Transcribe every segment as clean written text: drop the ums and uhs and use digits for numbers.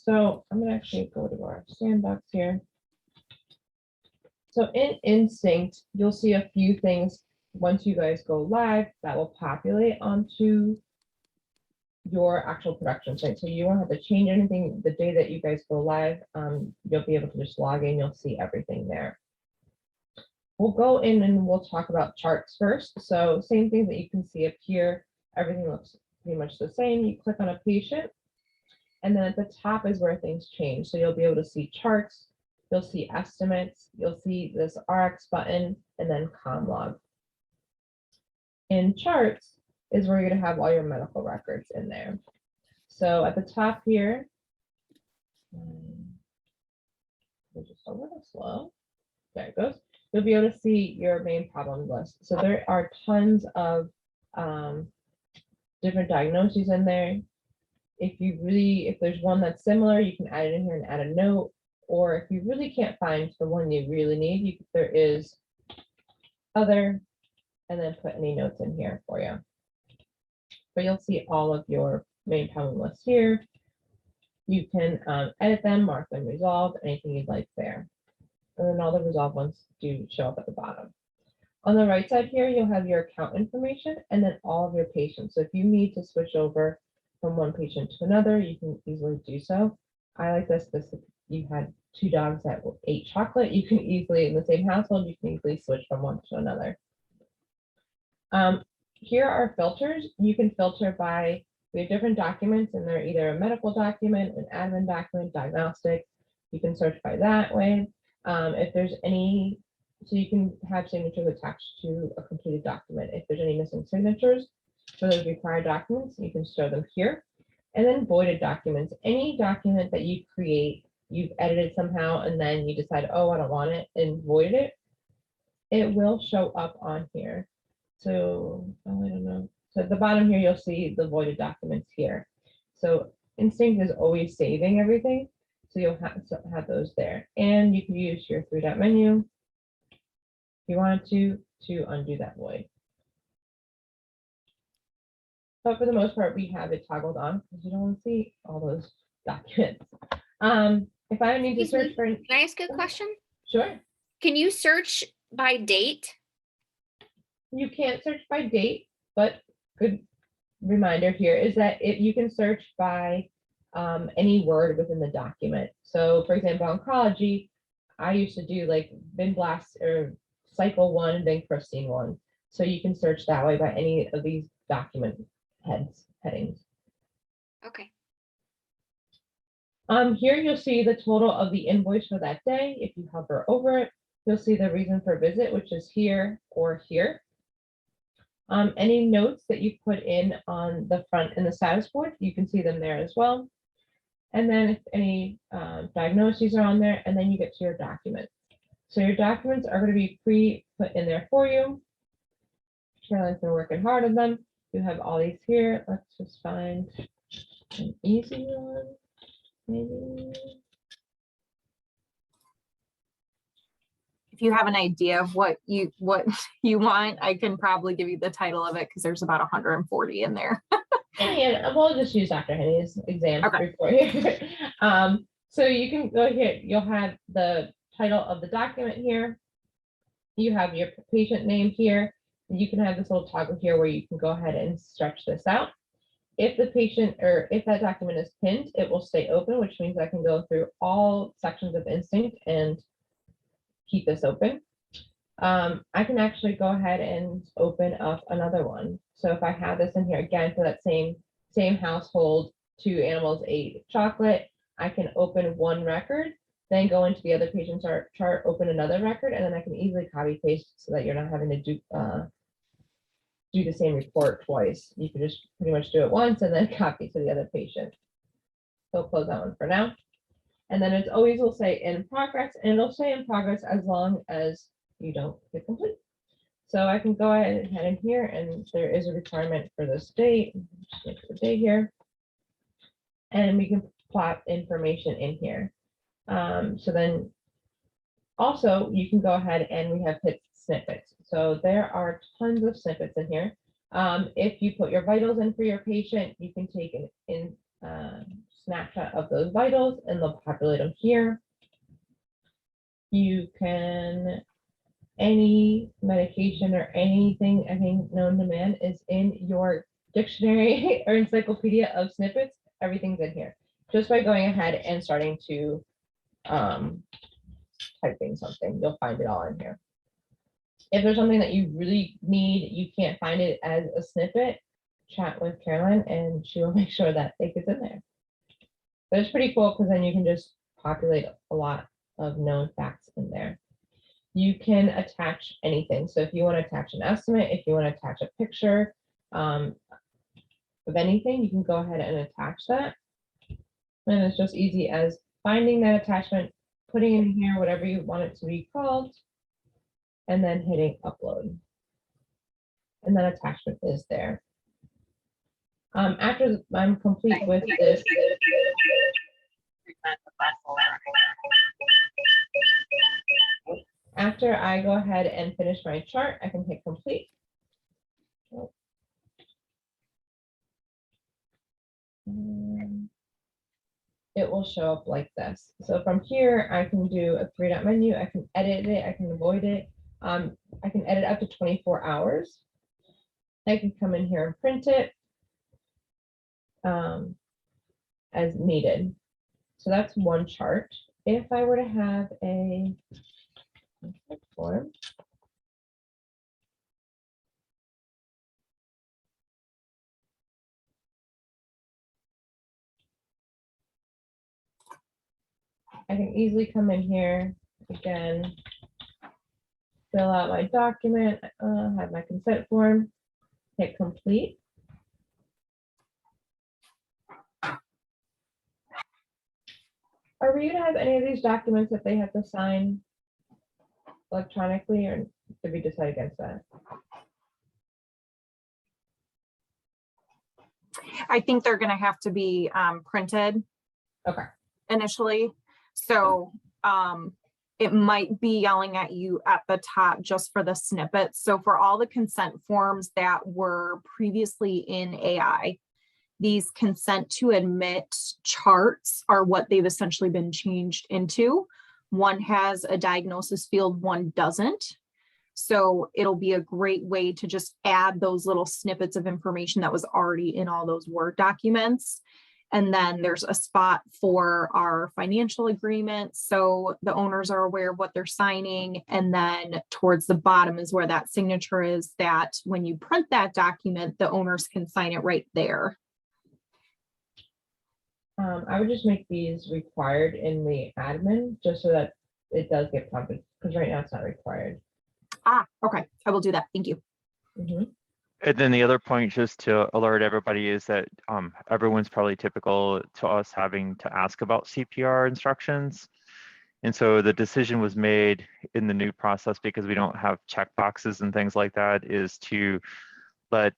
So I'm gonna actually go to our sandbox here. So in Instinct, you'll see a few things once you guys go live that will populate onto your actual production site. So you won't have to change anything the day that you guys go live. You'll be able to just log in, you'll see everything there. We'll go in and we'll talk about charts first. So same thing that you can see up here. Everything looks pretty much the same. You click on a patient, and then at the top is where things change. So you'll be able to see charts, you'll see estimates, you'll see this RX button, and then ComLog. In charts is where you're going to have all your medical records in there. So at the top here, we're just a little slow. There it goes. You'll be able to see your main problem list. So there are tons of different diagnoses in there. If there's one that's similar, you can add it in here and add a note. Or if you really can't find the one you really need, there is other, and then put any notes in here for you. But you'll see all of your main problem lists here. You can edit them, mark them resolved, anything you'd like there. And then all the resolved ones do show up at the bottom. On the right side here, you'll have your account information and then all of your patients. So if you need to switch over from one patient to another, you can easily do so. I like this. If you had 2 dogs that ate chocolate, you can easily, in the same household, you can easily switch from one to another. Here are filters. You can filter by, we have different documents, and they're either a medical document, an admin document, diagnostic. You can search by that way. If there's any, so you can have signatures attached to a completed document. If there's any missing signatures for those required documents, you can show them here. And then voided documents, any document that you create, you've edited somehow, and then you decide, oh, I don't want it, and voided it, it will show up on here. So, oh, I don't know. So at the bottom here, you'll see the voided documents here. So Instinct is always saving everything. So you'll have those there. And you can use your 3-dot menu if you wanted to undo that void. But for the most part, we have it toggled on because you don't want to see all those documents. If I need to search for, can I ask a question? Sure. Can you search by date? You can't search by date, but good reminder here is that you can search by any word within the document. So for example, oncology, I used to do like vinblast or cycle 1 vincristine 1. So you can search that way by any of these document headings. Okay. Here you'll see the total of the invoice for that day. If you hover over it, you'll see the reason for visit, which is here or here. Any notes that you put in on the front in the status board, you can see them there as well. And then if any diagnoses are on there, and then you get to your documents. So your documents are going to be pre-put in there for you. Caroline's been working hard on them. You have all these here. Let's just find an easy one, maybe. If you have an idea of what you want, I can probably give you the title of it because there's about 140 in there. And we'll just use Dr. Henny's exam Okay. report here. So you can go here. You'll have the title of the document here. You have your patient name here. You can have this little toggle here where you can go ahead and stretch this out. If the patient or if that document is pinned, it will stay open, which means I can go through all sections of Instinct and keep this open. I can actually go ahead and open up another one. So if I have this in here again for that same household, 2 animals ate chocolate, I can open one record, then go into the other patient's chart, open another record, and then I can easily copy paste so that you're not having to do the same report twice. You can just pretty much do it once and then copy to the other patient. So close that one for now. And then it's always will say in progress, and it'll stay in progress as long as you don't hit complete. So I can go ahead and head in here, and there is a requirement for this date. Just make the date here. And we can plot information in here. So then also you can go ahead and we have hit snippets. So there are tons of snippets in here. If you put your vitals in for your patient, you can take an snapshot of those vitals and they'll populate them here. You can, any medication or anything, I think known to man is in your dictionary or encyclopedia of snippets, everything's in here. Just by going ahead and starting to typing something, you'll find it all in here. If there's something that you really need, you can't find it as a snippet, chat with Caroline and she will make sure that it gets in there. But it's pretty cool because then you can just populate a lot of known facts in there. You can attach anything. So if you want to attach an estimate, if you want to attach a picture of anything, you can go ahead and attach that. And it's just easy as finding that attachment, putting in here whatever you want it to be called, and then hitting upload. And that attachment is there. After I'm complete with this, after I go ahead and finish my chart, I can hit complete. It will show up like this. So from here, I can do a 3-dot menu. I can edit it. I can avoid it. I can edit up to 24 hours. I can come in here and print it as needed. So that's one chart. If I were to have a form, I can easily come in here again, fill out my document, have my consent form, hit complete. Are we gonna have any of these documents that they have to sign electronically, or did we decide against that? I think they're gonna have to be printed Okay, initially. So it might be yelling at you at the top just for the snippets. So for all the consent forms that were previously in AI, these consent to admit charts are what they've essentially been changed into. One has a diagnosis field, one doesn't. So it'll be a great way to just add those little snippets of information that was already in all those Word documents. And then there's a spot for our financial agreement. So the owners are aware of what they're signing. And then towards the bottom is where that signature is, that when you print that document, the owners can sign it right there. I would just make these required in the admin, just so that it does get prompted, because right now it's not required. Ah, okay. I will do that. Thank you. Mhm. And then the other point, just to alert everybody, is that everyone's probably typical to us having to ask about CPR instructions. And so the decision was made in the new process, because we don't have check boxes and things like that, is to let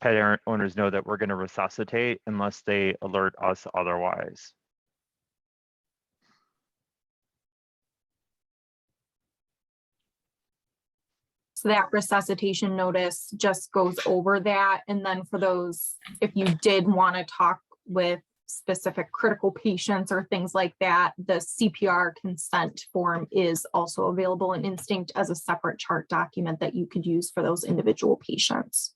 pet owners know that we're going to resuscitate unless they alert us otherwise. So that resuscitation notice just goes over that. And then for those, if you did want to talk with specific critical patients or things like that, the CPR consent form is also available in Instinct as a separate chart document that you could use for those individual patients.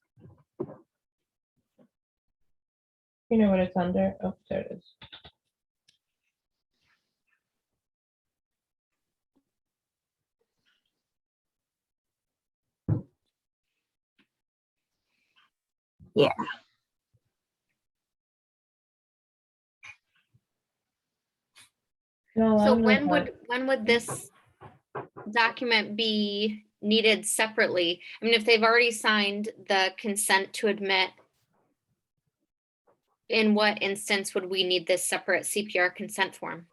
You know what it's under? Oh, there it is. Yeah. No, So I'm not when would this document be needed separately? I mean, if they've already signed the consent to admit, in what instance would we need this separate CPR consent form?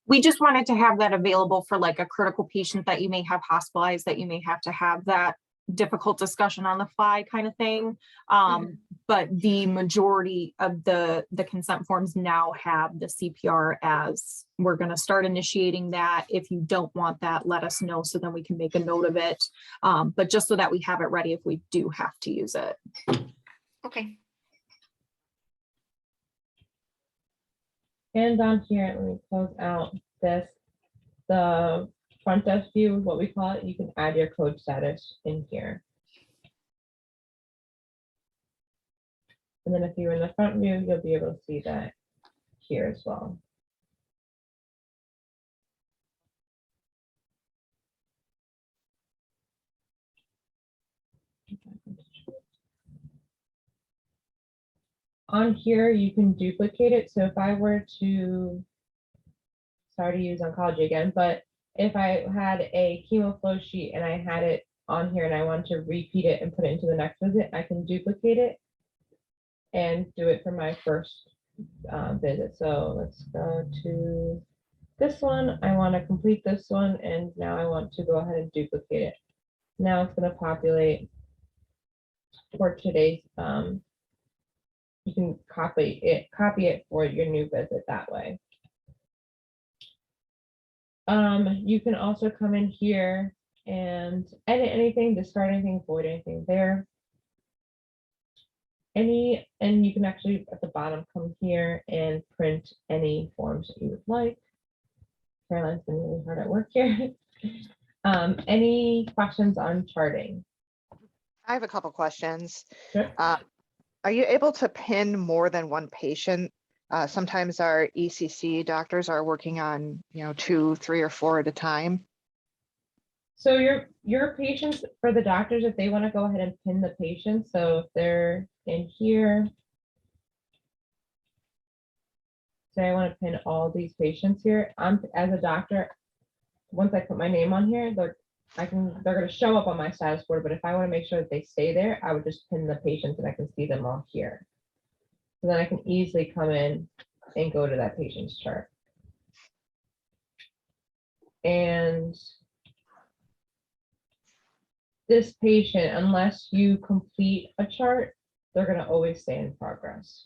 We just wanted to have that available for like a critical patient that you may have hospitalized, that you may have to have that difficult discussion on the fly kind of thing. But the majority of the consent forms now have the CPR, as we're going to start initiating that. If you don't want that, let us know so then we can make a note of it. But just so that we have it ready if we do have to use it. Okay. And down here, let me close out this, the front desk view, what we call it, you can add your code status in here. And then if you're in the front view, you'll be able to see that here as well. On here, you can duplicate it. So if I were to, sorry to use oncology again, but if I had a chemo flow sheet and I had it on here and I want to repeat it and put it into the next visit, I can duplicate it and do it for my first visit. So let's go to this one. I want to complete this one, and now I want to go ahead and duplicate it. Now it's going to populate for today's. You can copy it for your new visit that way. You can also come in here and edit anything, discard anything, void anything there. And you can actually at the bottom come here and print any forms that you would like. Caroline's been really hard at work here. Any questions on charting? I have a couple questions. Sure. Are you able to pin more than one patient? Sometimes our ECC doctors are working on, 2, 3, or 4 at a time. So your patients, for the doctors, if they want to go ahead and pin the patient, so if they're in here, say I want to pin all these patients here, as a doctor, once I put my name on here, they're going to show up on my status board, but if I want to make sure that they stay there, I would just pin the patients and I can see them all here. So then I can easily come in and go to that patient's chart. And this patient, unless you complete a chart, they're going to always stay in progress.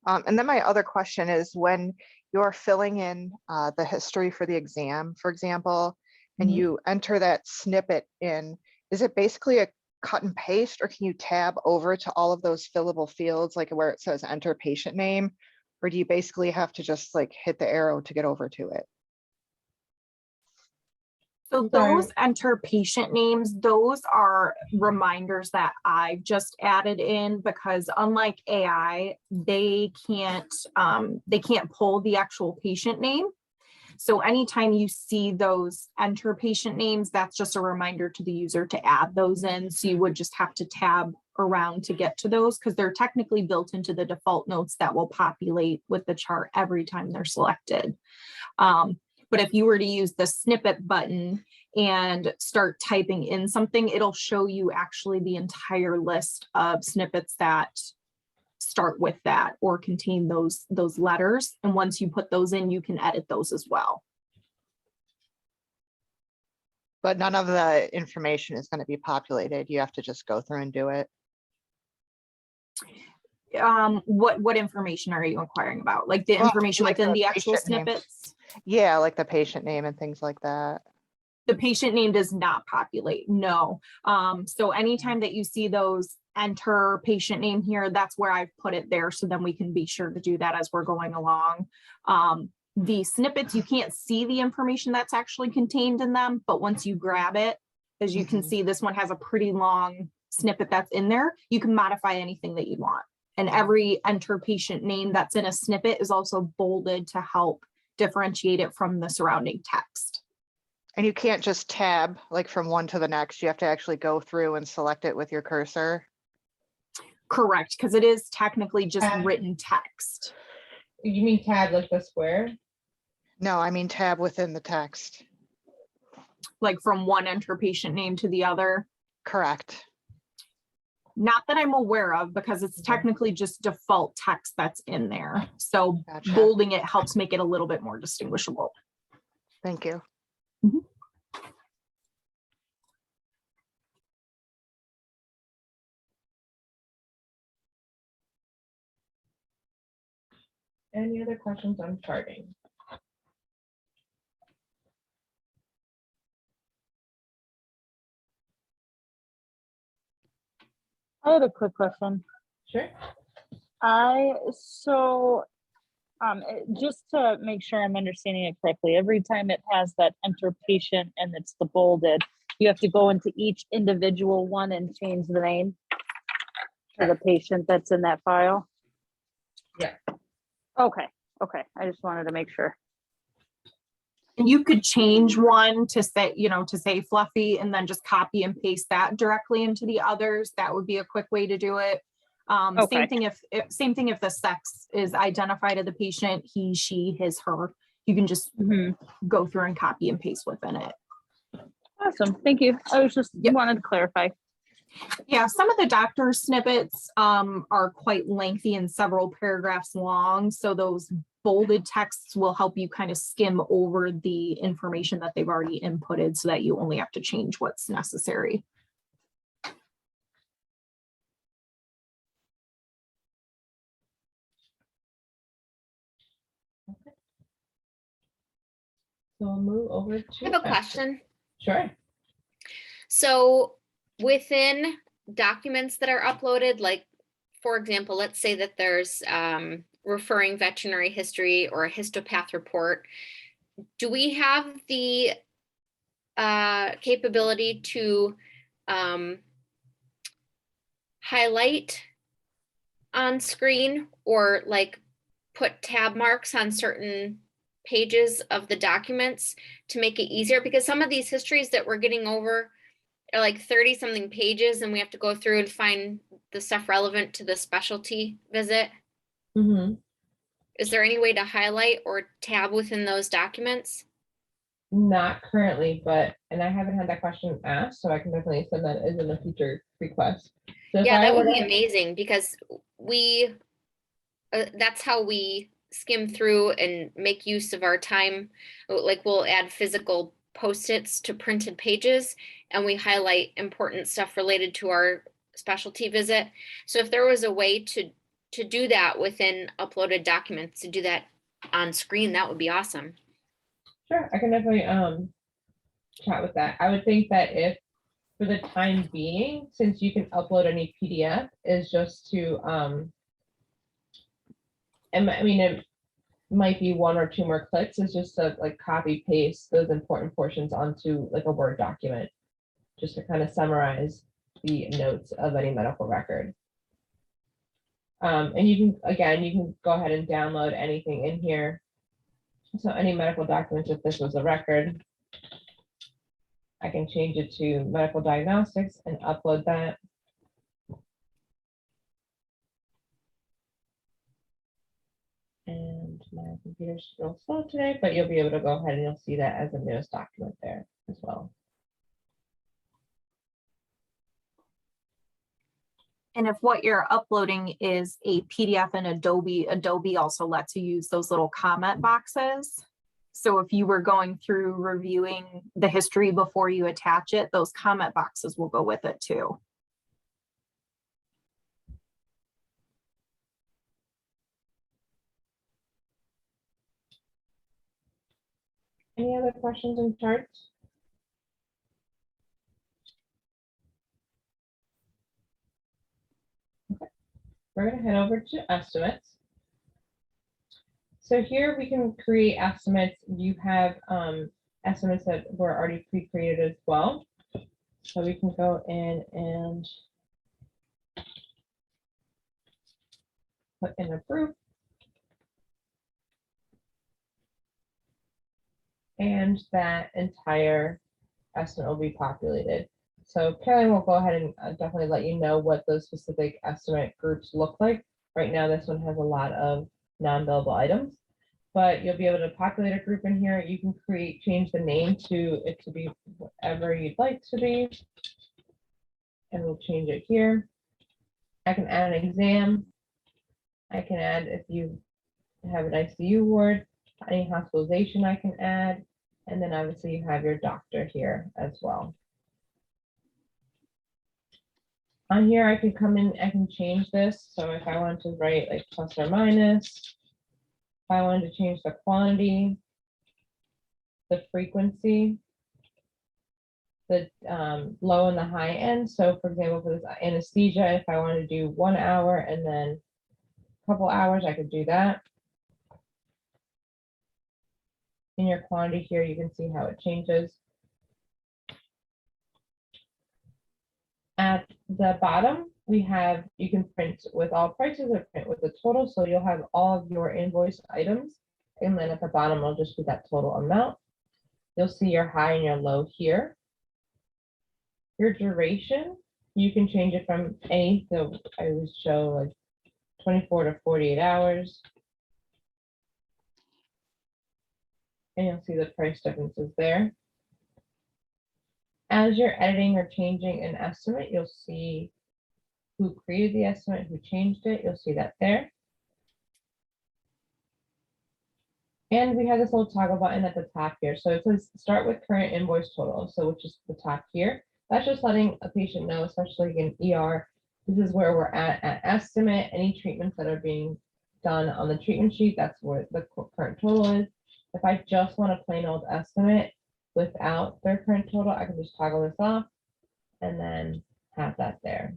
And then my other question is, when you're filling in the history for the exam, for example, and you enter that snippet in, is it basically a cut and paste, or can you tab over to all of those fillable fields, like where it says enter patient name, or do you basically have to just like hit the arrow to get over to it? So Sorry. those enter patient names, those are reminders that I've just added in, because unlike AI, they can't pull the actual patient name. So anytime you see those enter patient names, that's just a reminder to the user to add those in. So you would just have to tab around to get to those, because they're technically built into the default notes that will populate with the chart every time they're selected. But if you were to use the snippet button and start typing in something, it'll show you actually the entire list of snippets that start with that or contain those letters. And once you put those in, you can edit those as well. But none of the information is going to be populated. You have to just go through and do it. What information are you inquiring about? Like the information like within the the actual patient name. snippets? Yeah, like the patient name and things like that. The patient name does not populate, no. So anytime that you see those enter patient name here, that's where I've put it there. So then we can be sure to do that as we're going along. The snippets, you can't see the information that's actually contained in them, but once you grab it, as you can see, this one has a pretty long snippet that's in there. You can modify anything that you want. And every enter patient name that's in a snippet is also bolded to help differentiate it from the surrounding text. And you can't just tab like from one to the next. You have to actually go through and select it with your cursor. Correct, because it is technically just written text. You mean tab like the square? No, I mean tab within the text. Like from one enter patient name to the other. Correct. Not that I'm aware of, because it's technically just default text that's in there. So Gotcha. bolding it helps make it a little bit more distinguishable. Thank you. Any other questions on charting? I had a quick question. Sure. Just to make sure I'm understanding it correctly, every time it has that enter patient and it's the bolded, you have to go into each individual one and change the name for the patient that's in that file? Yeah. Okay, I just wanted to make sure. And you could change one to say, to say Fluffy and then just copy and paste that directly into the others. That would be a quick way to do it. Okay. Same thing if the sex is identified of the patient, he, she, his, her, you can just go through and copy and paste within it. Awesome, thank you. I was just Yep. wanted to clarify. Yeah, some of the doctor snippets are quite lengthy and several paragraphs long. So those bolded texts will help you kind of skim over the information that they've already inputted so that you only have to change what's necessary. So we'll move over to. I have a question. Sure. So within documents that are uploaded, like, for example, let's say that there's referring veterinary history or a histopath report. Do we have the capability to highlight on screen or like put tab marks on certain pages of the documents to make it easier? Because some of these histories that we're getting over are like 30 something pages and we have to go through and find the stuff relevant to the specialty visit. Mm-hmm. Is there any way to highlight or tab within those documents? Not currently, and I haven't had that question asked, so I can definitely send that as in a future request. So Yeah, that would be amazing because we, that's how we skim through and make use of our time. Like we'll add physical Post-its to printed pages and we highlight important stuff related to our specialty visit. So if there was a way to do that within uploaded documents, to do that on screen, that would be awesome. Sure, I can definitely chat with that. I would think that if for the time being, since you can upload any PDF, is just to and I mean it might be 1 or 2 more clicks, is just to like copy paste those important portions onto like a Word document, just to kind of summarize the notes of any medical record. And you can go ahead and download anything in here. So any medical documents, if this was a record, I can change it to medical diagnostics and upload that. And my computer's a little slow today, but you'll be able to go ahead and you'll see that as a newest document there as well. And if what you're uploading is a PDF in Adobe also lets you use those little comment boxes. So if you were going through reviewing the history before you attach it, those comment boxes will go with it too. Any other questions and charts? Okay. We're going to head over to estimates. So here we can create estimates. You have estimates that were already pre-created as well. So we can go in and put in a group. And that entire estimate will be populated. So Caroline will go ahead and definitely let you know what those specific estimate groups look like. Right now, this one has a lot of non-billable items, but you'll be able to populate a group in here. You can change the name to it to be whatever you'd like to be. And we'll change it here. I can add an exam. I can add, if you have an ICU ward, any hospitalization I can add. And then obviously you have your doctor here as well. On here, I can come in, I can change this. So if I want to write like plus or minus, if I wanted to change the quantity, the frequency, the low and the high end. So for example, for this anesthesia, if I want to do 1 hour and then couple hours, I could do that. In your quantity here, you can see how it changes. At the bottom, we have, you can print with all prices or print with the total, so you'll have all of your invoice items. And then at the bottom, it'll just be that total amount. You'll see your high and your low here. Your duration, you can change it from any, so I always show like 24 to 48 hours. And you'll see the price differences there. As you're editing or changing an estimate, you'll see who created the estimate, who changed it. You'll see that there. And we have this little toggle button at the top here. So it says start with current invoice total. So which is the top here. That's just letting a patient know, especially in ER, this is where we're at estimate. Any treatments that are being done on the treatment sheet, that's where the current total is. If I just want a plain old estimate without their current total, I can just toggle this off and then have that there.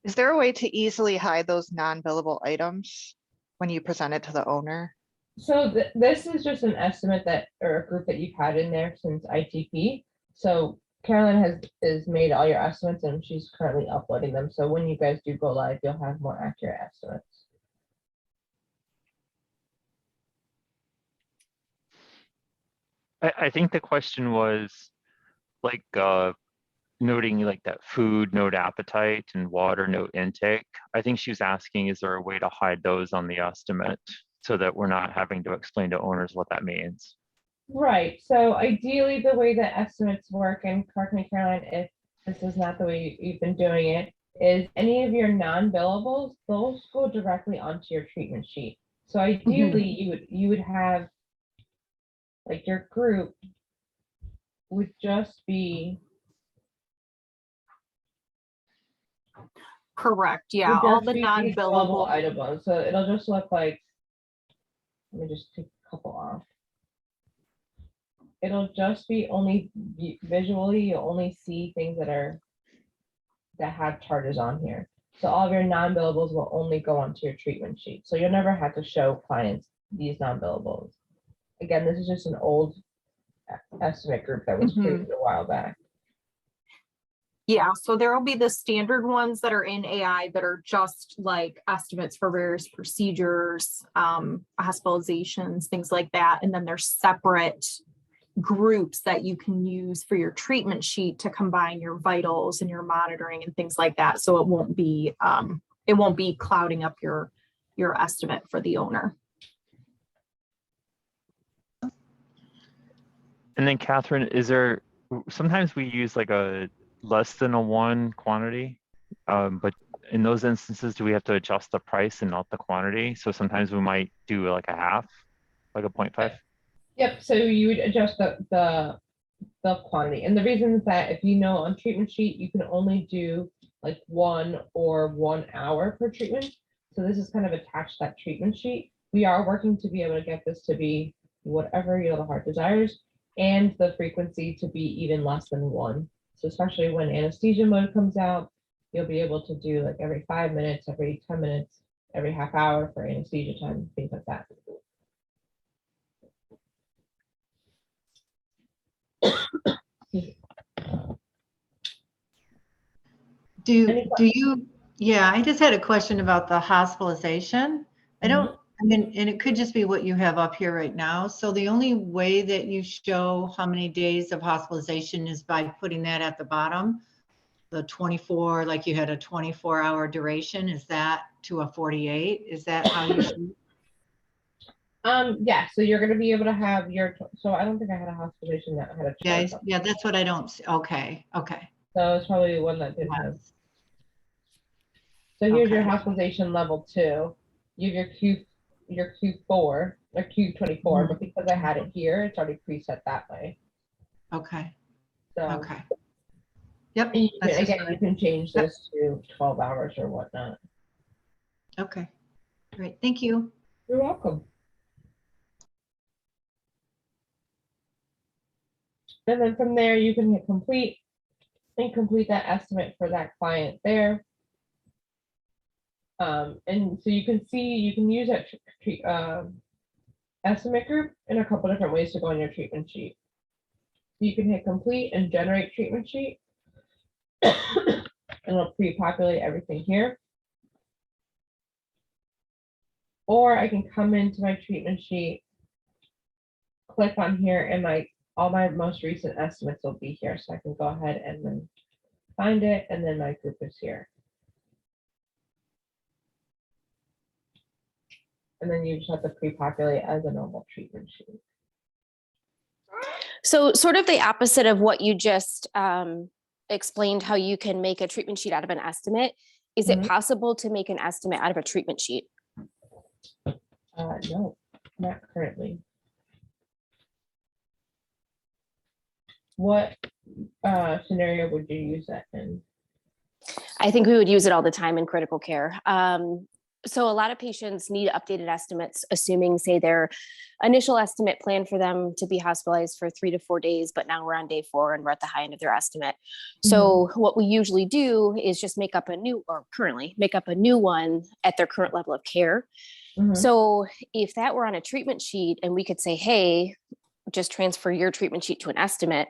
Is there a way to easily hide those non-billable items when you present it to the owner? So this is just an estimate that, or a group that you've had in there since ITP. So Carolyn has made all your estimates and she's currently uploading them. So when you guys do go live, you'll have more accurate estimates. I think the question was like noting like that food, note appetite, and water, note intake. I think she was asking, is there a way to hide those on the estimate so that we're not having to explain to owners what that means? Right. So ideally, the way that estimates work, and correct me, Caroline, if this is not the way you've been doing it, is any of your non-billables, those go directly onto your treatment sheet. So ideally, you would have like your group would just be Correct, yeah, would all just the be these non-billable. items. So it'll just look like, let me just take a couple off. It'll just be only visually, you'll only see things that have charges on here. So all of your non-billables will only go onto your treatment sheet. So you'll never have to show clients these non-billables. Again, this is just an old estimate group that was created a while back. Yeah, so there will be the standard ones that are in AI that are just like estimates for various procedures, hospitalizations, things like that. And then there's separate groups that you can use for your treatment sheet to combine your vitals and your monitoring and things like that. So it won't be clouding up your estimate for the owner. And then Catherine, is there, sometimes we use like a less than a 1 quantity, but in those instances, do we have to adjust the price and not the quantity? So sometimes we might do like a half, like a 0.5. Yep, so you would adjust the quantity. And the reason is that if you know on treatment sheet, you can only do like 1 or 1 hour per treatment. So this is kind of attached to that treatment sheet. We are working to be able to get this to be whatever the heart desires, and the frequency to be even less than 1. So especially when anesthesia mode comes out, you'll be able to do like every 5 minutes, every 10 minutes, every half hour for anesthesia time, things like that. Do you, yeah, I just had a question about the hospitalization. I mean, and it could just be what you have up here right now. So the only way that you show how many days of hospitalization is by putting that at the bottom, the 24, like you had a 24-hour duration, is that to a 48? Is that how you should? Yeah, so you're going to be able to have your, so I don't think I had a hospitalization that had a chart. Yeah, that's what I don't see. Okay. So it's probably one that didn't have. So here's your Okay. hospitalization level 2. You have your Q4 or Q24, but because I had it here, it's already preset that way. Okay. So Okay. Yep. you that's just again, you can change this to 12 hours or whatnot. Okay. Great. Thank you. You're welcome. And then from there, you can hit complete. and complete that estimate for that client there. And so you can see, you can use that estimate group in a couple different ways to go on your treatment sheet. You can hit complete and generate treatment sheet. And it'll pre-populate everything here. Or I can come into my treatment sheet, click on here, and all my most recent estimates will be here. So I can go ahead and then find it, and then my group is here. And then you just have to pre-populate as a normal treatment sheet. So sort of the opposite of what you just explained, how you can make a treatment sheet out of an estimate. Is it possible to make an estimate out of a treatment sheet? No, not currently. What scenario would you use that in? I think we would use it all the time in critical care. So a lot of patients need updated estimates, assuming, say, their initial estimate planned for them to be hospitalized for 3 to 4 days, but now we're on day 4 and we're at the high end of their estimate. So what we usually do is just currently make up a new one at their current level of care. So if that were on a treatment sheet and we could say, hey, just transfer your treatment sheet to an estimate,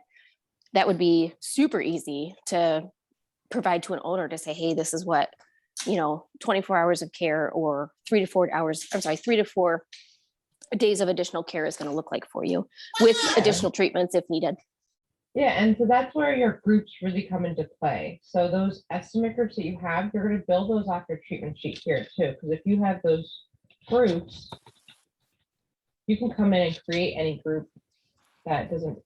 that would be super easy to provide to an owner to say, hey, this is what, 24 hours of care or 3 to 4 days of additional care is going to look like for you with additional treatments if needed. Yeah, and so that's where your groups really come into play. So those estimate groups that you have, you're going to build those off your treatment sheet here too. Because if you have those groups, you can come in and create any group that doesn't,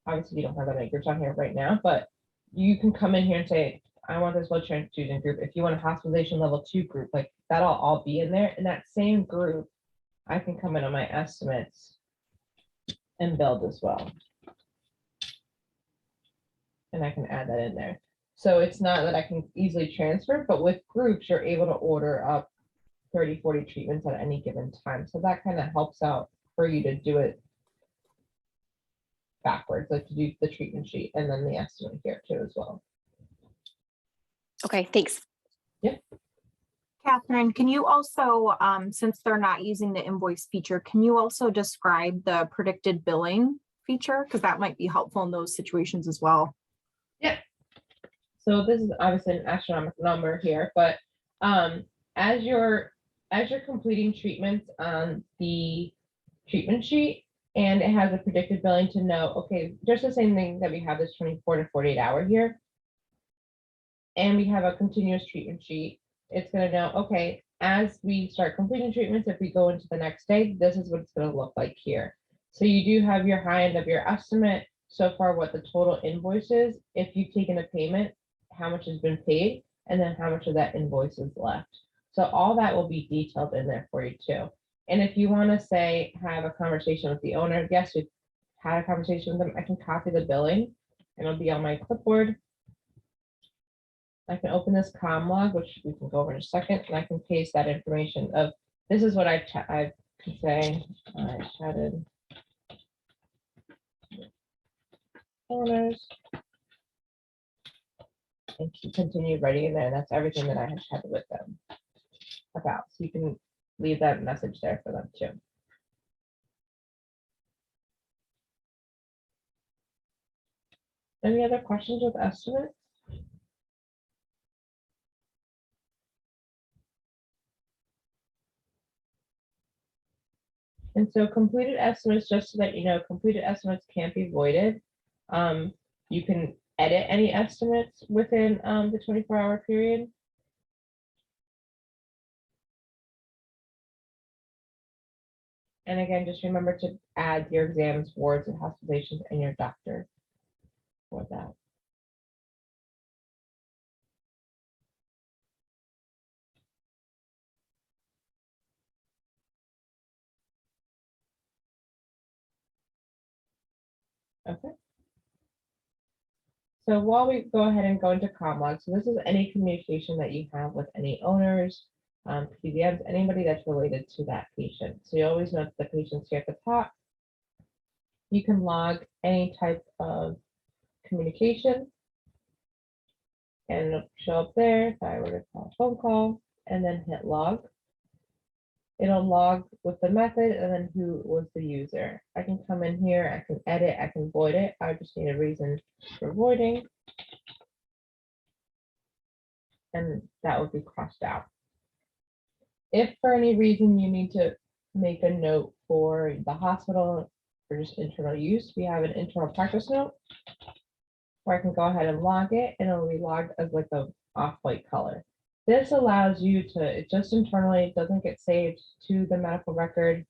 obviously you don't have that many groups on here right now, but you can come in here and say, I want this blood transfusion group. If you want a hospitalization level 2 group, like that'll all be in there. In that same group, I can come in on my estimates and build as well. And I can add that in there. So it's not that I can easily transfer, but with groups, you're able to order up 30, 40 treatments at any given time. So that kind of helps out for you to do it backwards, like to do the treatment sheet and then the estimate here too as well. Okay, thanks. Yeah. Catherine, can you also, since they're not using the invoice feature, can you also describe the predicted billing feature? Because that might be helpful in those situations as well. Yeah. So this is obviously an astronomical number here, but as you're completing treatments on the treatment sheet, and it has a predicted billing to know, okay, just the same thing that we have this 24 to 48 hour here. And we have a continuous treatment sheet. It's going to know, okay, as we start completing treatments, if we go into the next day, this is what it's going to look like here. So you do have your high end of your estimate so far, what the total invoice is, if you've taken a payment, how much has been paid, and then how much of that invoice is left. So all that will be detailed in there for you too. And if you want to say, have a conversation with the owner, yes, we've had a conversation with them, I can copy the billing and it'll be on my clipboard. I can open this comm log, which we can go over in a second, and I can paste that information of, this is what I could say, I chatted owners and continue writing in there. That's everything that I have chatted with them about. So you can leave that message there for them too. Any other questions with estimates? And so completed estimates, just so that you know, completed estimates can't be voided. You can edit any estimates within the 24-hour period. And again, just remember to add your exams, wards, and hospitalizations and your doctor for that. Okay. So while we go ahead and go into ComLog, so this is any communication that you have with any owners, PBMs, anybody that's related to that patient. So you always note the patients here at the top. You can log any type of communication. And it'll show up there if I were to call a phone call and then hit log. It'll log with the method and then who was the user. I can come in here, I can edit, I can void it. I just need a reason for voiding. And that would be crossed out. If for any reason you need to make a note for the hospital for just internal use, we have an internal practice note where I can go ahead and log it and it'll be logged as like a off-white color. This allows you to, it just internally, it doesn't get saved to the medical record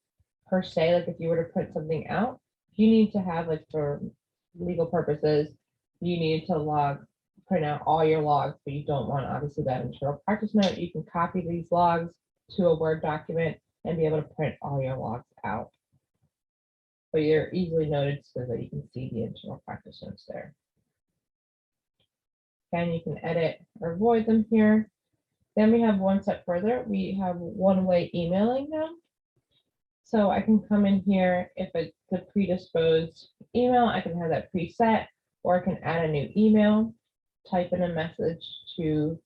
per se. Like if you were to print something out, you need to have, like, for legal purposes, you need to print out all your logs, but you don't want obviously that internal practice note. You can copy these logs to a Word document and be able to print all your logs out. But you're easily noted so that you can see the internal practice notes there. Again, you can edit or void them here. Then we have one step further. We have one-way emailing now. So I can come in here, if it's a predisposed email, I can have that preset, or I can add a new email, type in a message to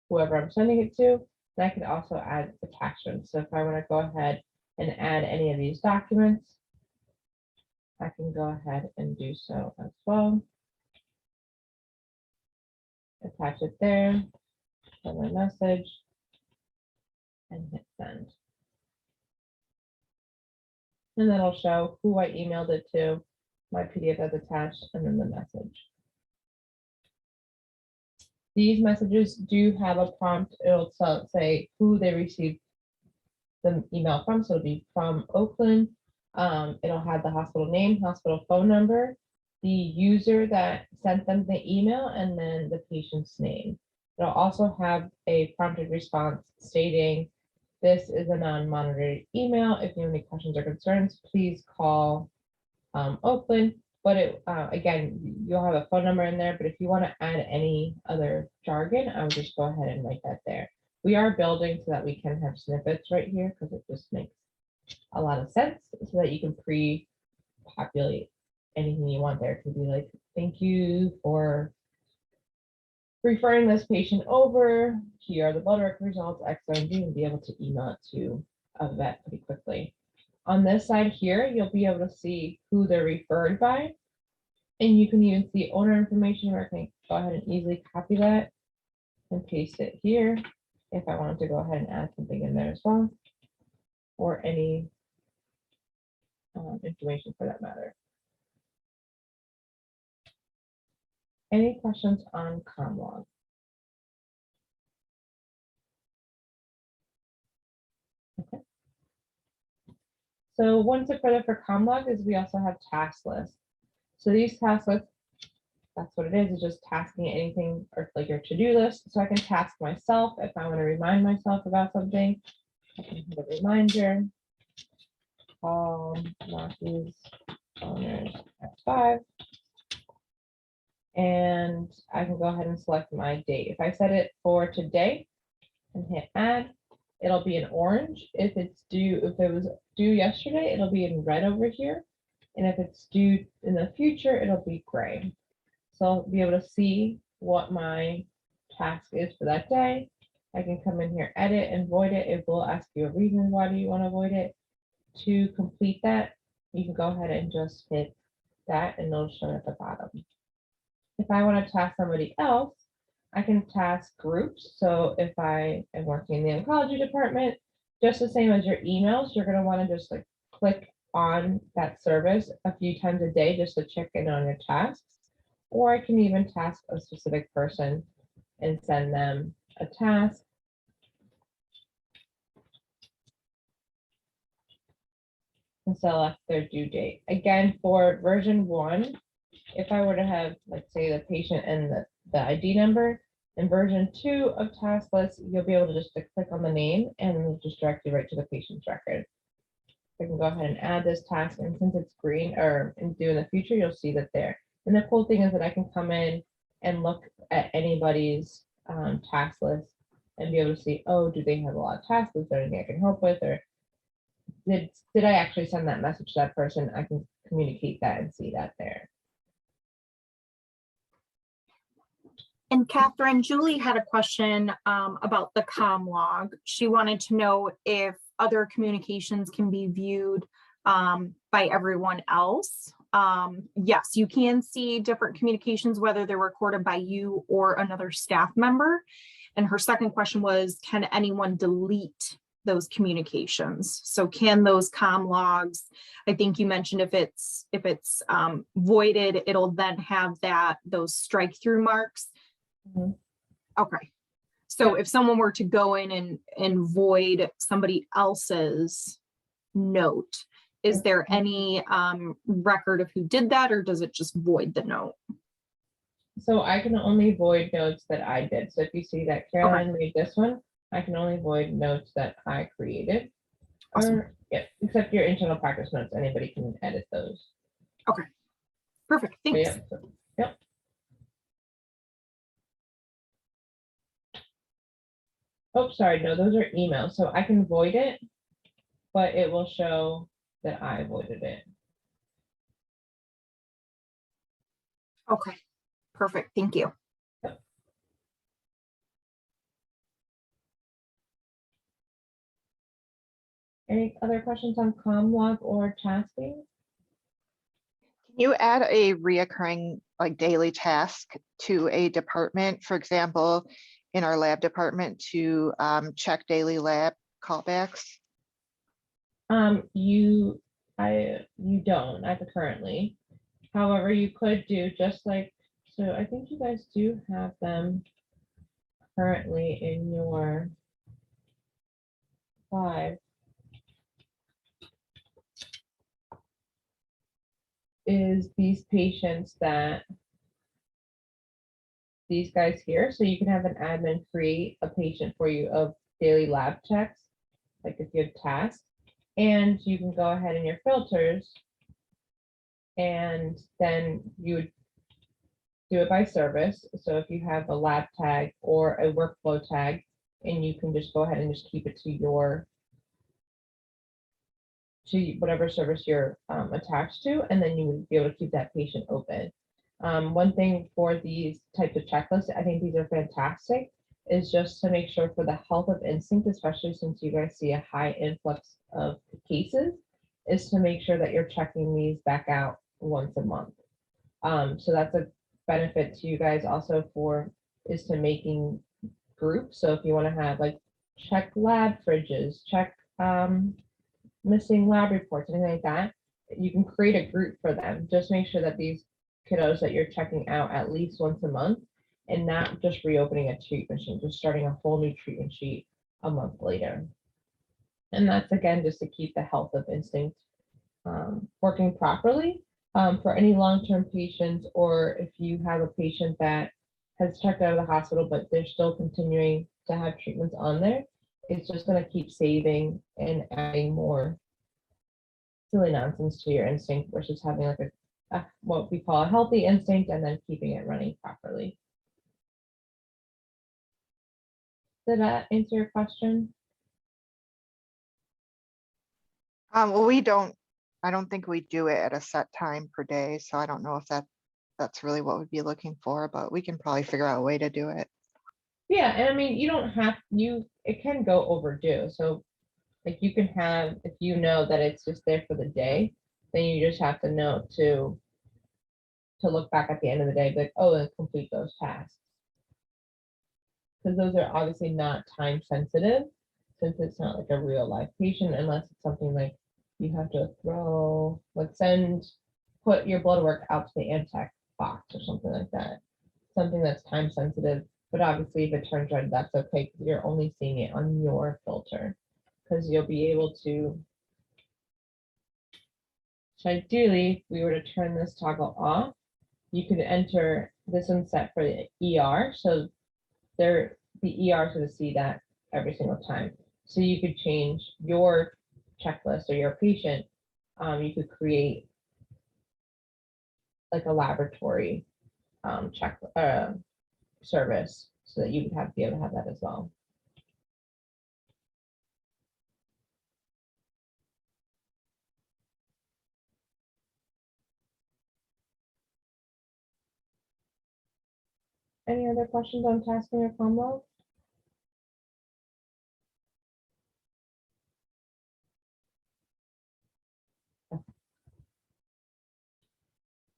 whoever I'm sending it to. And I can also add attachments. So if I want to go ahead and add any of these documents, I can go ahead and do so as well. Attach it there, send my message, and hit send. And then I'll show who I emailed it to, my PDF that's attached, and then the message. These messages do have a prompt. It'll say who they received the email from. So it'll be from Oakland. It'll have the hospital name, hospital phone number, the user that sent them the email, and then the patient's name. It'll also have a prompted response stating, this is a non-monitored email. If you have any questions or concerns, please call Oakland. But again, you'll have a phone number in there, but if you want to add any other jargon, I would just go ahead and write that there. We are building so that we can have snippets right here because it just makes a lot of sense, so that you can pre-populate anything you want there. It could be like, thank you for referring this patient over. Here are the blood work results, X, Y, and Z, and be able to email it to a vet pretty quickly. On this side here, you'll be able to see who they're referred by, and you can even see owner information, where I can go ahead and easily copy that and paste it here if I wanted to go ahead and add something in there as well, or any information for that matter. Any questions on CommLog? Okay. So one step further for CommLog is we also have task lists. So these task lists, that's what it is just tasking anything or like your to-do list. So I can task myself if I want to remind myself about something. I can hit a reminder. Call Rocky's owners at 5. And I can go ahead and select my date. If I set it for today and hit add, it'll be in orange. If it was due yesterday, it'll be in red over here. And if it's due in the future, it'll be gray. So I'll be able to see what my task is for that day. I can come in here, edit and void it. It will ask you a reason why do you want to void it. To complete that, you can go ahead and just hit that and it'll show at the bottom. If I want to task somebody else, I can task groups. So if I am working in the oncology department, just the same as your emails, you're going to want to just like click on that service a few times a day just to check in on your tasks. Or I can even task a specific person and send them a task. And select their due date. Again, for version 1, if I were to have, let's say, the patient and the ID number, in version 2 of task list, you'll be able to just click on the name and it'll just direct you right to the patient's record. I can go ahead and add this task, and since it's green or due in the future, you'll see that there. And the cool thing is that I can come in and look at anybody's task list and be able to see, oh, do they have a lot of tasks? Is there anything I can help with? Or did I actually send that message to that person? I can communicate that and see that there. And Catherine, Julie had a question about the comm log. She wanted to know if other communications can be viewed by everyone else. Yes, you can see different communications, whether they're recorded by you or another staff member. And her second question was, can anyone delete those communications? So can those comm logs, I think you mentioned if it's voided, it'll then have those strike through marks. Mhm. Okay. So if someone were to go in and void somebody else's note, is there any record of who did that, or does it just void the note? So I can only void notes that I did. So if you see that Caroline made this one, I can only void notes that I created. Awesome. Or, yeah, except your internal practice notes, anybody can edit those. Perfect. So, Thanks. yeah, so, yep. Oh, sorry, no, those are emails. So I can void it, but it will show that I voided it. Okay. Perfect. Thank you. Any other questions on CommLog or tasking? Can you add a reoccurring like daily task to a department? For example, in our lab department to check daily lab callbacks? You don't at the currently. However, you could do just like, so I think you guys do have them currently in your 5. Is these patients that these guys here, so you can have an admin create a patient for you of daily lab checks, like if you have tasks, and you can go ahead in your filters, and then you would do it by service. So if you have a lab tag or a workflow tag, and you can just go ahead and just keep it to whatever service you're attached to, and then you would be able to keep that patient open. One thing for these types of checklists, I think these are fantastic, is just to make sure for the health of instinct, especially since you guys see a high influx of cases, is to make sure that you're checking these back out once a month. So that's a benefit to you guys also is to making groups. So if you want to have like check lab fridges, check missing lab reports, anything like that, you can create a group for them. Just make sure that these kiddos that you're checking out at least once a month, and not just reopening a treatment sheet, just starting a whole new treatment sheet a month later. And that's again just to keep the health of instinct working properly. For any long-term patients, or if you have a patient that has checked out of the hospital but they're still continuing to have treatments on there, it's just going to keep saving and adding more silly nonsense to your instinct versus having like a what we call a healthy instinct and then keeping it running properly. Did that answer your question? Well, I don't think we do it at a set time per day, so I don't know if that's really what we'd be looking for, but we can probably figure out a way to do it. Yeah, and I mean, you don't have, it can go overdue. So like you can have, if you know that it's just there for the day, then you just have to know to look back at the end of the day, like, oh, and complete those tasks. Because those are obviously not time sensitive, since it's not like a real life patient, unless it's something like you have to put your blood work out to the Amtech box or something like that. Something that's time sensitive, but obviously if it turns red, that's okay, because you're only seeing it on your filter. Because you'll be able to, so ideally, if we were to turn this toggle off, you could enter this one set for the ER. So the ER is going to see that every single time. So you could change your checklist or your patient. You could create like a laboratory service so that you would be able to have that as well. Any other questions on tasking or combo?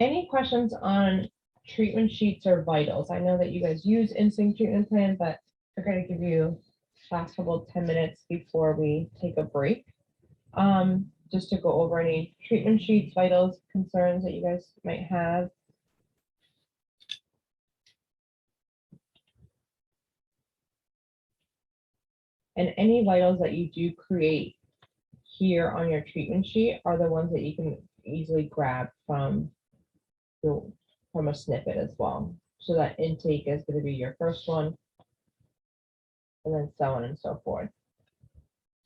Any questions on treatment sheets or vitals? I know that you guys use Instinct treatment plan, but we're gonna give you last couple 10 minutes before we take a break. Just to go over any treatment sheets, vitals, concerns that you guys might have. And any vitals that you do create here on your treatment sheet are the ones that you can easily grab from a snippet as well. So that intake is going to be your first one, and then so on and so forth.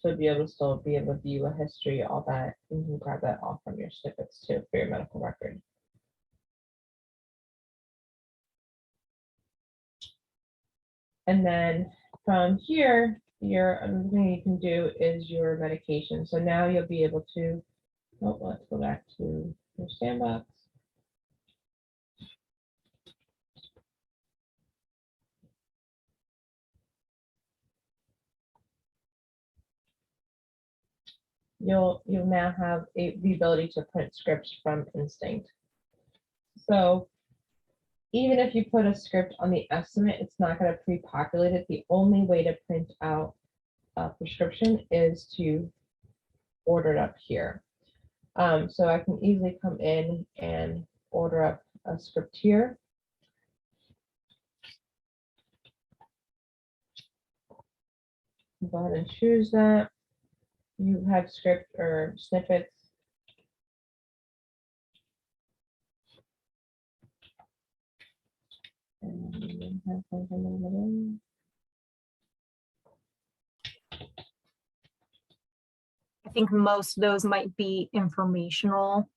So be able to still be able to view a history, all that, and you can grab that off from your snippets too for your medical record. And then from here, your other thing you can do is your medication. So now you'll be able to, oh, let's go back to your sandbox. You'll now have the ability to print scripts from Instinct. So even if you put a script on the estimate, it's not going to pre-populate it. The only way to print out a prescription is to order it up here. So I can easily come in and order up a script here. Go ahead and choose that. You have script or snippets. And have something. I think most of those might be informational.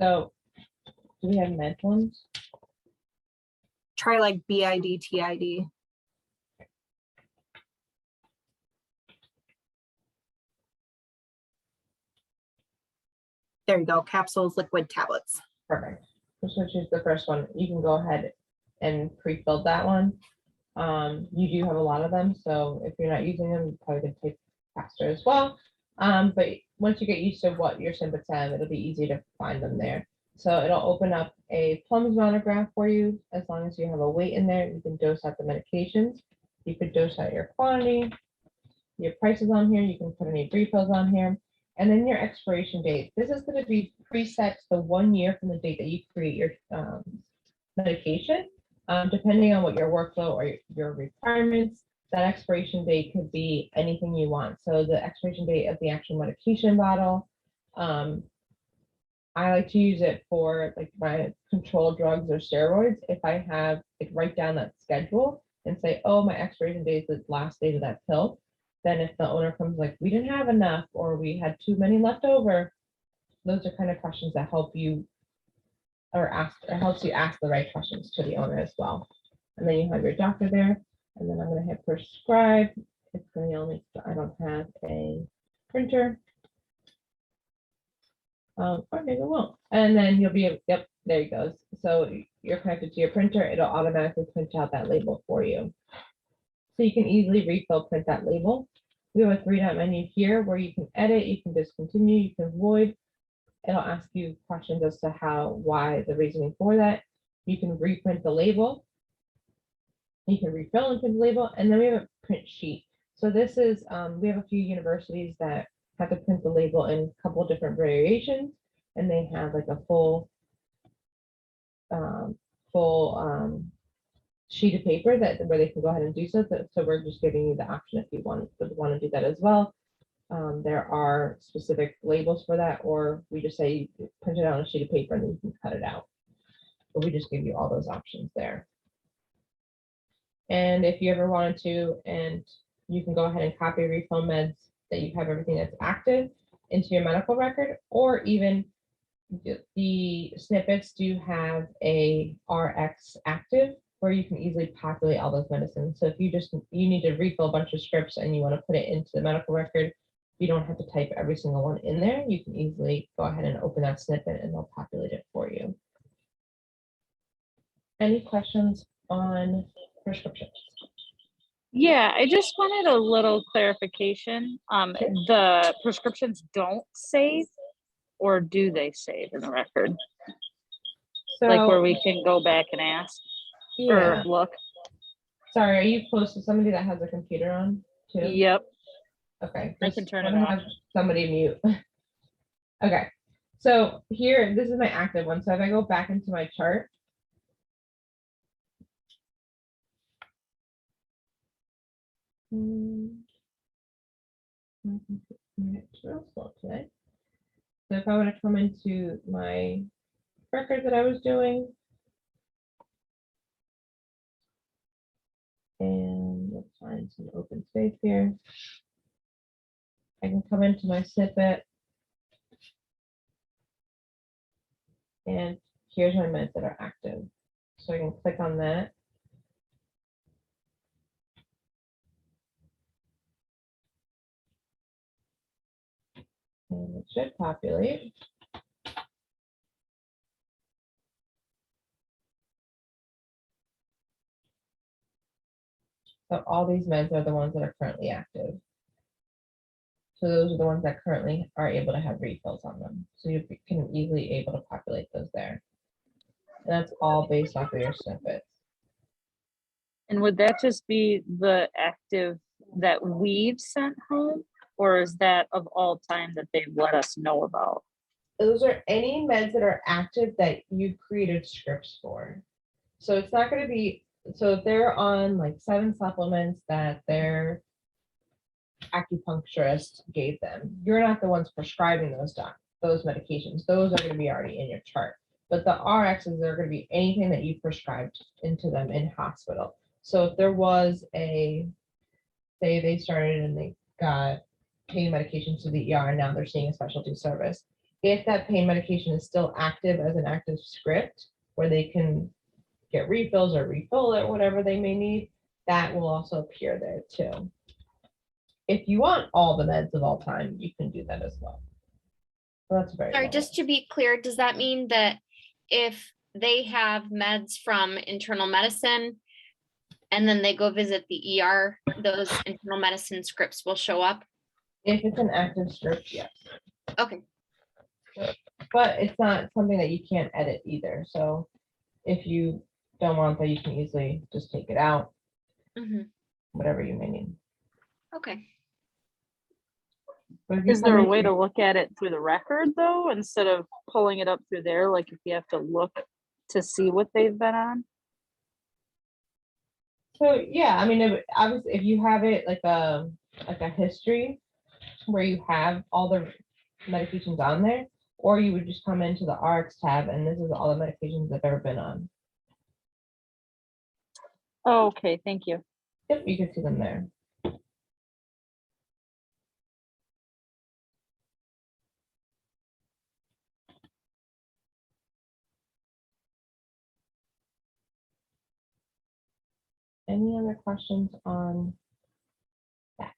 So do we have med ones? Try like BID, TID. There you go, capsules, liquid, tablets. Perfect. Which is the first one. You can go ahead and pre-fill that one. You do have a lot of them, so if you're not using them, you probably could take faster as well. But once you get used to what your snippets have, it'll be easy to find them there. So it'll open up a Plums monograph for you. As long as you have a weight in there, you can dose out the medications. You could dose out your quantity, your prices on here. You can put any refills on here. And then your expiration date. This is going to be preset to the 1 year from the date that you create your medication. Depending on what your workflow or your requirements, that expiration date could be anything you want. So the expiration date of the actual medication bottle, I like to use it for like my controlled drugs or steroids. If I have like write down that schedule and say, oh, my expiration date is the last date of that pill. Then if the owner comes like, we didn't have enough, or we had too many left over, those are kind of questions that help you helps you ask the right questions to the owner as well. And then you have your doctor there, and then I'm going to hit prescribe. It's going to only, I don't have a printer. Or maybe it won't. And then you'll be, yep, there it goes. So you're connected to your printer, it'll automatically print out that label for you. So you can easily refill, print that label. We have a 3-dot menu here where you can edit, you can discontinue, you can void. It'll ask you questions as to why, the reasoning for that. You can reprint the label. You can refill and print the label, and then we have a print sheet. So this is, we have a few universities that have to print the label in a couple of different variations, and they have like a full sheet of paper where they can go ahead and do so. So we're just giving you the option if you want to do that as well. There are specific labels for that, or we just say print it out on a sheet of paper and then you can cut it out. But we just give you all those options there. And if you ever wanted to, and you can go ahead and copy refill meds that you have everything that's active into your medical record, or even the snippets do have a RX active where you can easily populate all those medicines. So if you need to refill a bunch of scripts and you want to put it into the medical record, you don't have to type every single one in there. You can easily go ahead and open that snippet and they'll populate it for you. Any questions on prescriptions? Yeah, I just wanted a little clarification. Sure. The prescriptions don't save, or do they save in the record? Like where So, we can go back and ask yeah, or look? sorry, are you close to somebody that has a computer on too? Yep, Okay. I just can turn wanna it off. have Somebody mute. Okay, so here, this is my active one. So if I go back into my chart. It's real slow today. So if I were to come into my record that I was doing. And let's find some open space here. I can come into my snippet. And here's my meds that are active. So I can click on that. And it should populate. So all these meds are the ones that are currently active. So those are the ones that currently are able to have refills on them. So you can easily able to populate those there. And that's all based off of your snippets. And would that just be the active that we've sent home? Or is that of all time that they've let us know about? Those are any meds that are active that you created scripts for. So it's not going to be, so if they're on like 7 supplements that their acupuncturist gave them, you're not the ones prescribing those medications. Those are going to be already in your chart. But the RXs are going to be anything that you prescribed into them in hospital. So if there was say they started and they got pain medications to the ER and now they're seeing a specialty service. If that pain medication is still active as an active script where they can get refills or refill it, whatever they may need, that will also appear there too. If you want all the meds of all time, you can do that as well. So that's very Sorry, normal. just to be clear, does that mean that if they have meds from internal medicine and then they go visit the ER, those internal medicine scripts will show up? If it's an active script, yes. Okay, But it's not something that you can't edit either. So if you don't want that, you can easily just take it out, mhm, whatever you may need. okay. But if you Is there come a in way to here- look at it through the record though, instead of pulling it up through there? Like if you have to look to see what they've been on? So yeah, I mean, obviously, if you have it like a history where you have all the medications on there, or you would just come into the RX tab and this is all the medications I've ever been on. Oh, okay, thank you. Yep, you can see them there. Any other questions on that?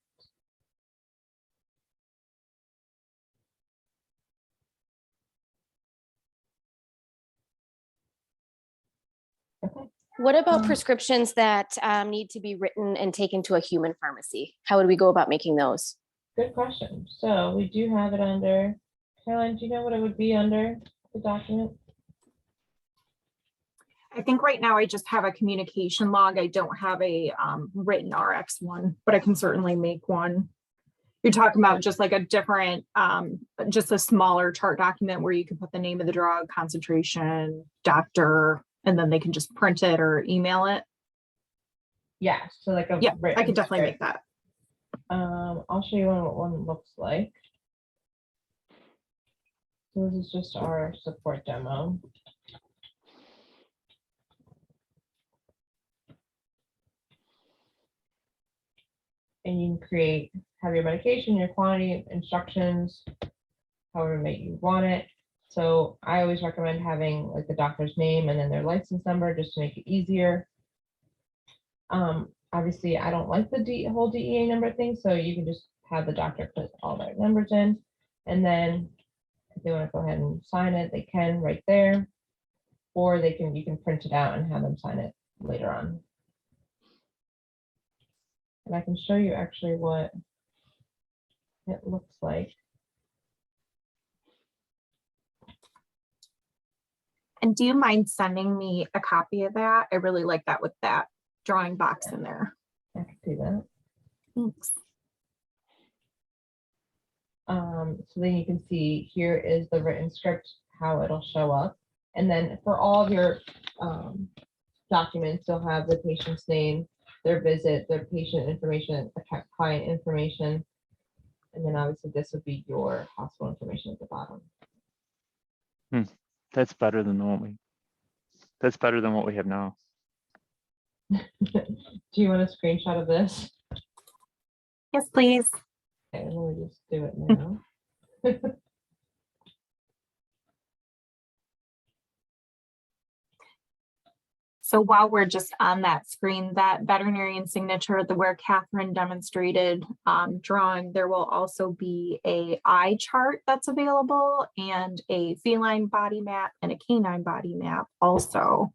Okay. What about Um, prescriptions that need to be written and taken to a human pharmacy? How would we go about making those? Good question. So we do have it under, Caroline, do you know what it would be under the document? I think right now I just have a communication log. I don't have a written RX one, but I can certainly make one. You're talking about just like a different, just a smaller chart document where you can put the name of the drug, concentration, doctor, and then they can just print it or email it. Yeah, so like a Yeah, I written could definitely make script. that. I'll show you what one looks like. So this is just our support demo. And you can have your medication, your quantity, instructions, however you want it. So I always recommend having like the doctor's name and then their license number just to make it easier. Obviously, I don't like the whole DEA number thing, so you can just have the doctor put all their numbers in. And then if they want to go ahead and sign it, they can right there. or you can print it out and have them sign it later on. And I can show you actually what it looks like. And do you mind sending me a copy of that? I really like that with that drawing box in there. I can do that. Thanks. So then you can see here is the written script, how it'll show up. And then for all of your documents, you'll have the patient's name, their visit, their patient information, client information. And then obviously this would be your hospital information at the bottom. That's better than that's better than what we have now. Do you want a screenshot of this? Yes, please. Okay, let me just do it now. So while we're just on that screen, that veterinarian signature, where Catherine demonstrated drawing, there will also be a eye chart that's available and a feline body map and a canine body map also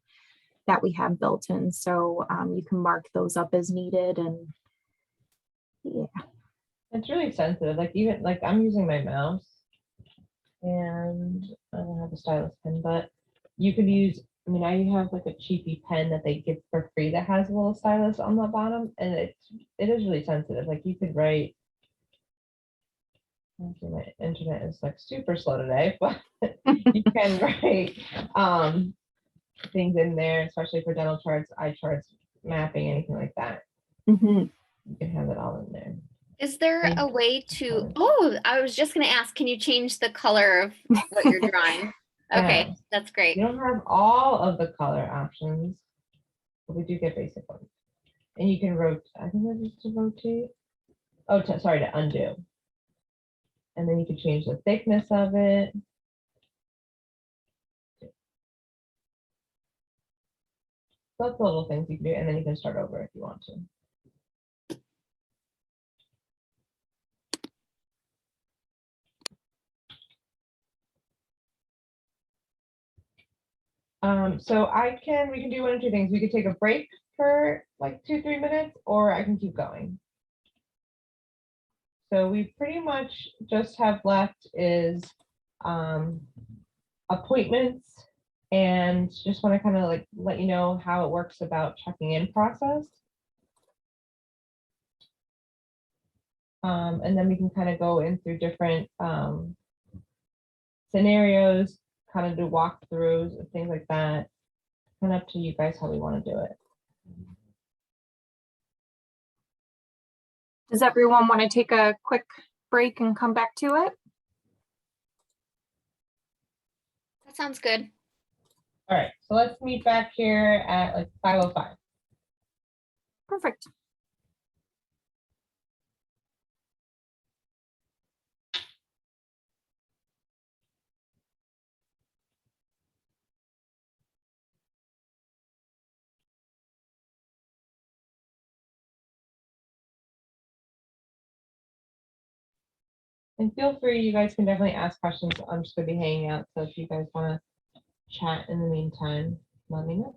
that we have built in. So you can mark those up as needed, and yeah. It's really sensitive. Like even like I'm using my mouse and I don't have a stylus pen, but you could use, I mean, I have like a cheapy pen that they give for free that has a little stylus on the bottom, and it is really sensitive. Like you could write, actually my internet is like super slow today, but you can write things in there, especially for dental charts, eye charts, mapping, anything like that. Mhm. You can have it all in there. Is there Thank a way to, color. oh, I was just gonna ask, can you change the color of what you're drawing? Okay, Yes. that's great. You don't have all of the color options, but we do get basic ones. And you can rotate, I think that is to rotate. Oh, sorry, to undo. And then you can change the thickness of it. That's the little things you can do, and then you can start over if you want to. So we can do one of two things. We could take a break for like 2-3 minutes, or I can keep going. So we pretty much just have left is appointments, and just want to kind of like let you know how it works about checking in process. And then we can kind of go in through different scenarios, kind of do walkthroughs, things like that. Kind of up to you guys how we want to do it. Does everyone want to take a quick break and come back to it? That sounds good. All right, so let's meet back here at like 5:05. Perfect. And feel free, you guys can definitely ask questions. I'm just gonna be hanging out, so if you guys want to chat in the meantime, let me know.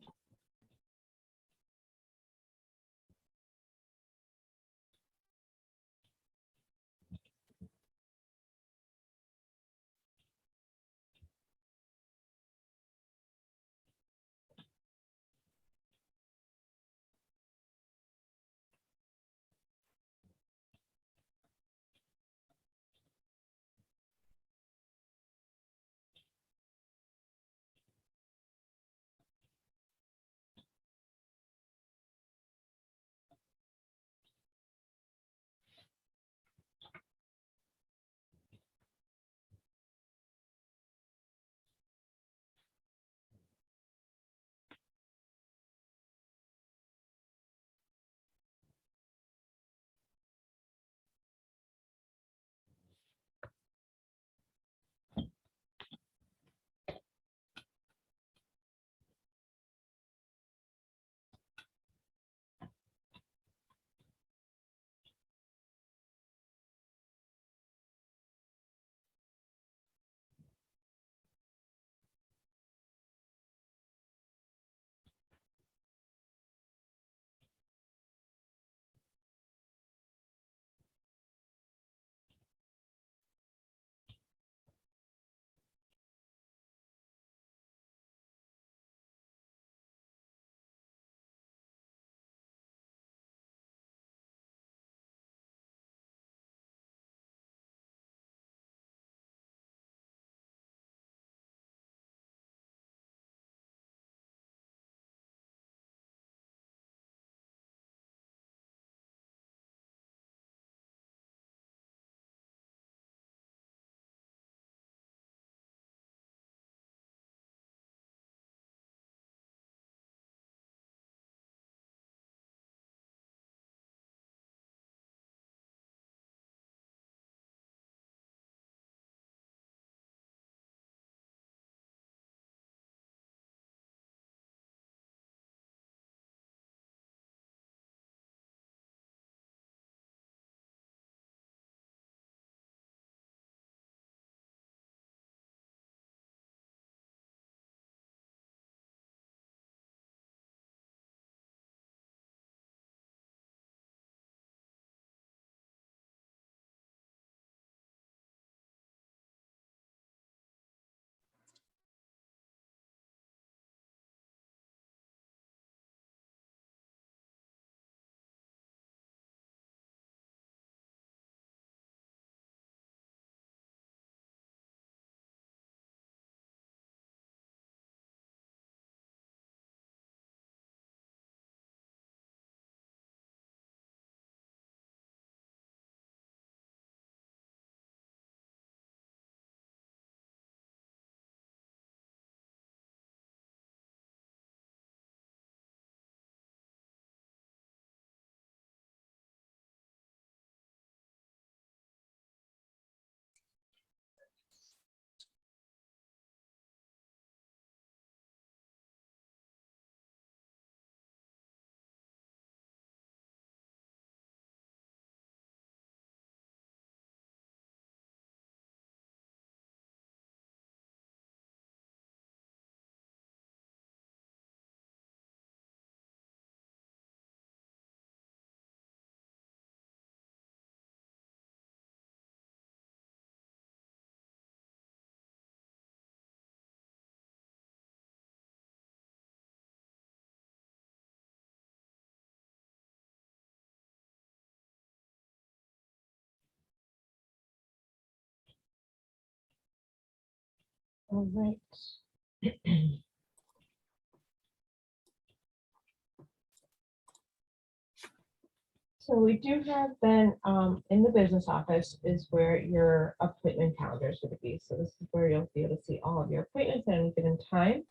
All right. So we do have then, in the business office is where your appointment calendar is going to be. So this is where you'll be able to see all of your appointments at any given time.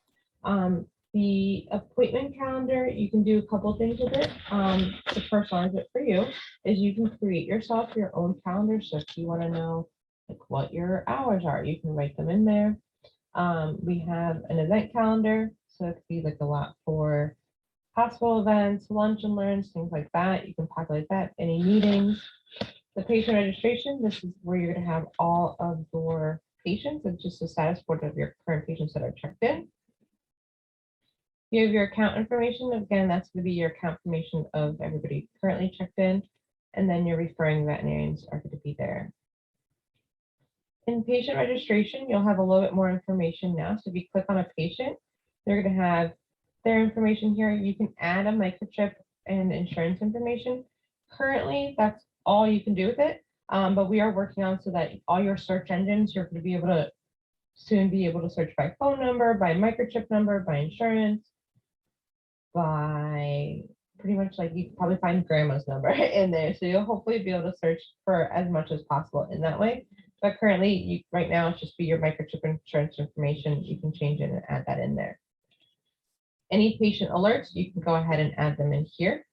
The appointment calendar, you can do a couple things with it. To personalize it for you is you can create yourself your own calendar. So if you want to know like what your hours are, you can write them in there. We have an event calendar, so it could be like a lot for hospital events, lunch and learns, things like that. You can populate that, any meetings. The patient registration, this is where you're gonna have all of your patients and just the status report of your current patients that are checked in. You have your account information. Again, that's gonna be your account information of everybody currently checked in. And then your referring veterinarians are gonna be there. In patient registration, you'll have a little bit more information now. So if you click on a patient, they're gonna have their information here. You can add a microchip and insurance information. Currently, that's all you can do with it. But we are working on so that all your search engines, you're going to be able to soon be able to search by phone number, by microchip number, by insurance, by pretty much like you can probably find grandma's number in there. So you'll hopefully be able to search for as much as possible in that way. But currently, right now, it's just be your microchip insurance information. You can change it and add that in there. Any patient alerts, you can go ahead and add them in here.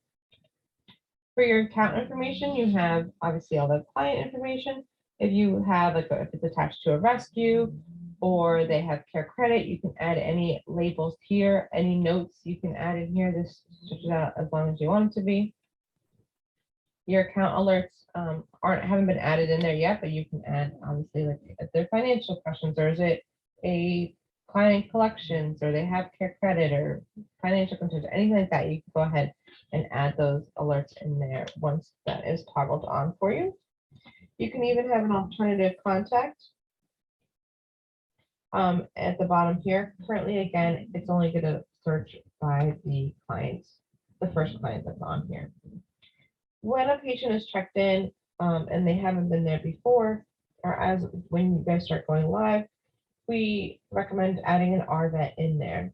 For your account information, you have obviously all the client information. If you have like if it's attached to a rescue or they have care credit, you can add any labels here, any notes you can add in here. This stretches out as long as you want it to be. Your account alerts haven't been added in there yet, but you can add obviously like if they're financial questions or is it a client collections or they have care credit or financial concerns, anything like that, you can go ahead and add those alerts in there once that is toggled on for you. You can even have an alternative contact at the bottom here. Currently, again, it's only going to search by the clients, the first client that's on here. When a patient is checked in and they haven't been there before, or as when you guys start going live, we recommend adding an RVET in there.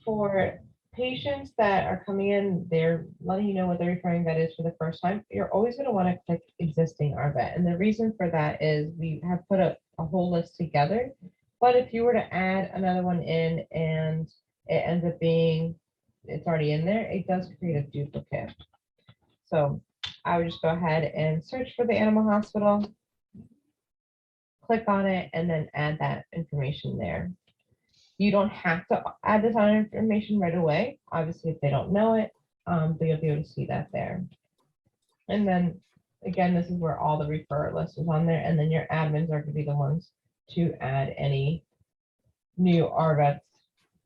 For patients that are coming in, they're letting you know what their referring vet is for the first time. You're always going to want to click existing RVET. And the reason for that is we have put a whole list together. But if you were to add another one in and it ends up being, it's already in there, it does create a duplicate. So I would just go ahead and search for the animal hospital, click on it, and then add that information there. You don't have to add this on information right away. Obviously, if they don't know it, but you'll be able to see that there. And then again, this is where all the referrer list is on there. And then your admins are going to be the ones to add any new RVETs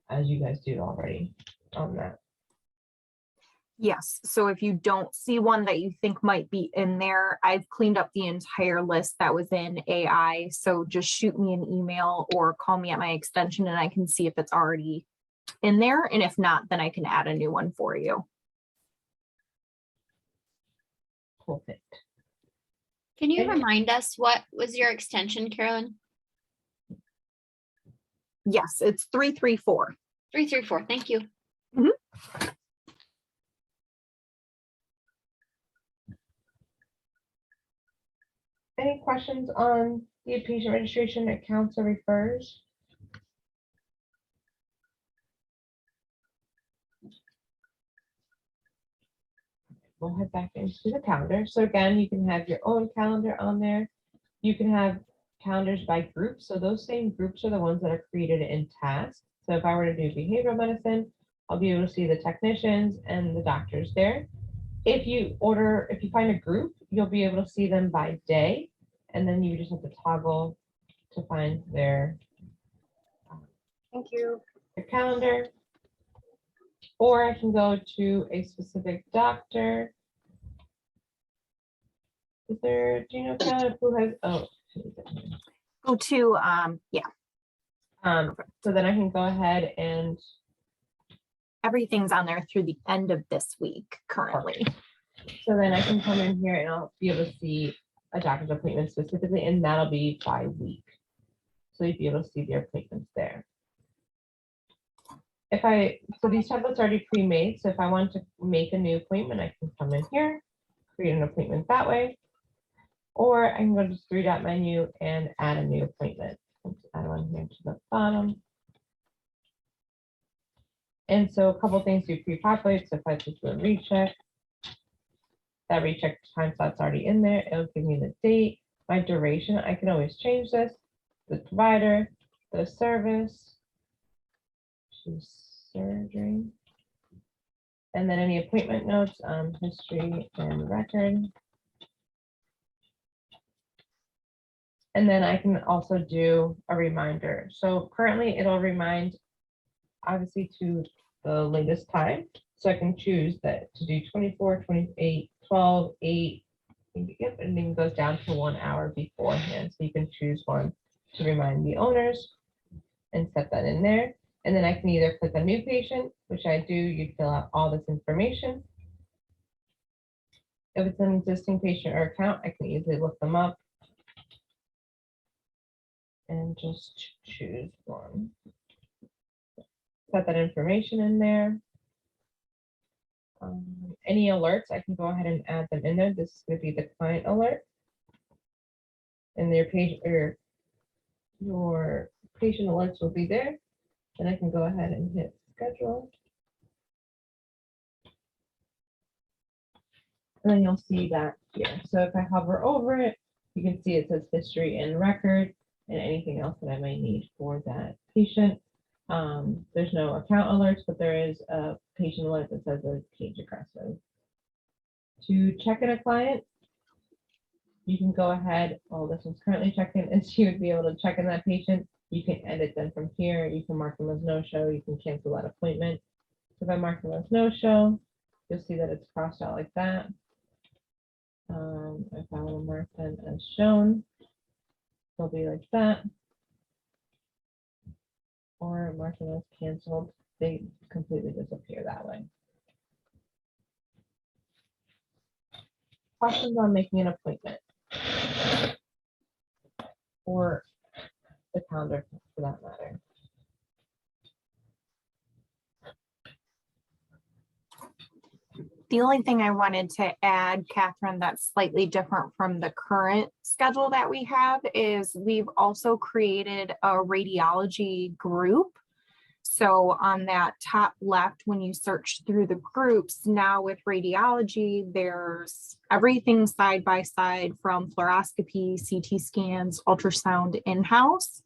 as you guys do already on that. Yes, so if you don't see one that you think might be in there, I've cleaned up the entire list that was in AI. So just shoot me an email or call me at my extension and I can see if it's already in there. And if not, then I can add a new one for you. Perfect. Can you And- remind us what was your extension, Carolyn? Yes, it's 334. 334. Thank you. Any questions on the patient registration accounts or refers? We'll head back into the calendar. So again, you can have your own calendar on there. You can have calendars by group. So those same groups are the ones that are created in tasks. So if I were to do behavioral medicine, I'll be able to see the technicians and the doctors there. If you find a group, you'll be able to see them by day. And then you just have to toggle to find their Thank you. calendar. Or I can go to a specific doctor. Is there, do you know kind of who has, oh. Go to, yeah, So then I can go ahead and, everything's on there through the end of this week currently. so then I can come in here and I'll be able to see a doctor's appointment specifically, and that'll be by week. So you'd be able to see the appointments there. So these templates are already pre-made. So if I want to make a new appointment, I can come in here, create an appointment that way. Or I can go to the three-dot menu and add a new appointment. Let's add one here to the bottom. And so a couple things do pre-populate. So if I just do a recheck, that recheck time slot's already in there. It'll give me the date, my duration. I can always change this, the provider, the service, choose surgery, and then any appointment notes, history and record. And then I can also do a reminder. So currently it'll remind obviously to the latest time. So I can choose that to do 24, 28, 12, 8. Yep, and then it goes down to 1 hour beforehand. So you can choose one to remind the owners and set that in there. And then I can either click a new patient, which I do, you fill out all this information. If it's an existing patient or account, I can easily look them up and just choose one. Put that information in there. Any alerts, I can go ahead and add them in there. This is going to be the client alert. And their page or your patient alerts will be there. And I can go ahead and hit schedule. And then you'll see that here. So if I hover over it, you can see it says history and record and anything else that I might need for that patient. There's no account alerts, but there is a patient alert that says a page aggressive. To check in a client, you can go ahead, oh, this one's currently checking, and so you would be able to check in that patient. You can edit them from here. You can mark them as no-show. You can cancel that appointment. So if I mark them as no-show, you'll see that it's crossed out like that. If I want to mark them as shown, they'll be like that. Or mark them as canceled, they completely disappear that way. Questions on making an appointment? Or the calendar for that matter. The only thing I wanted to add, Catherine, that's slightly different from the current schedule that we have is we've also created a radiology group. So on that top left, when you search through the groups, now with radiology, there's everything side by side from fluoroscopy, CT scans, ultrasound in-house.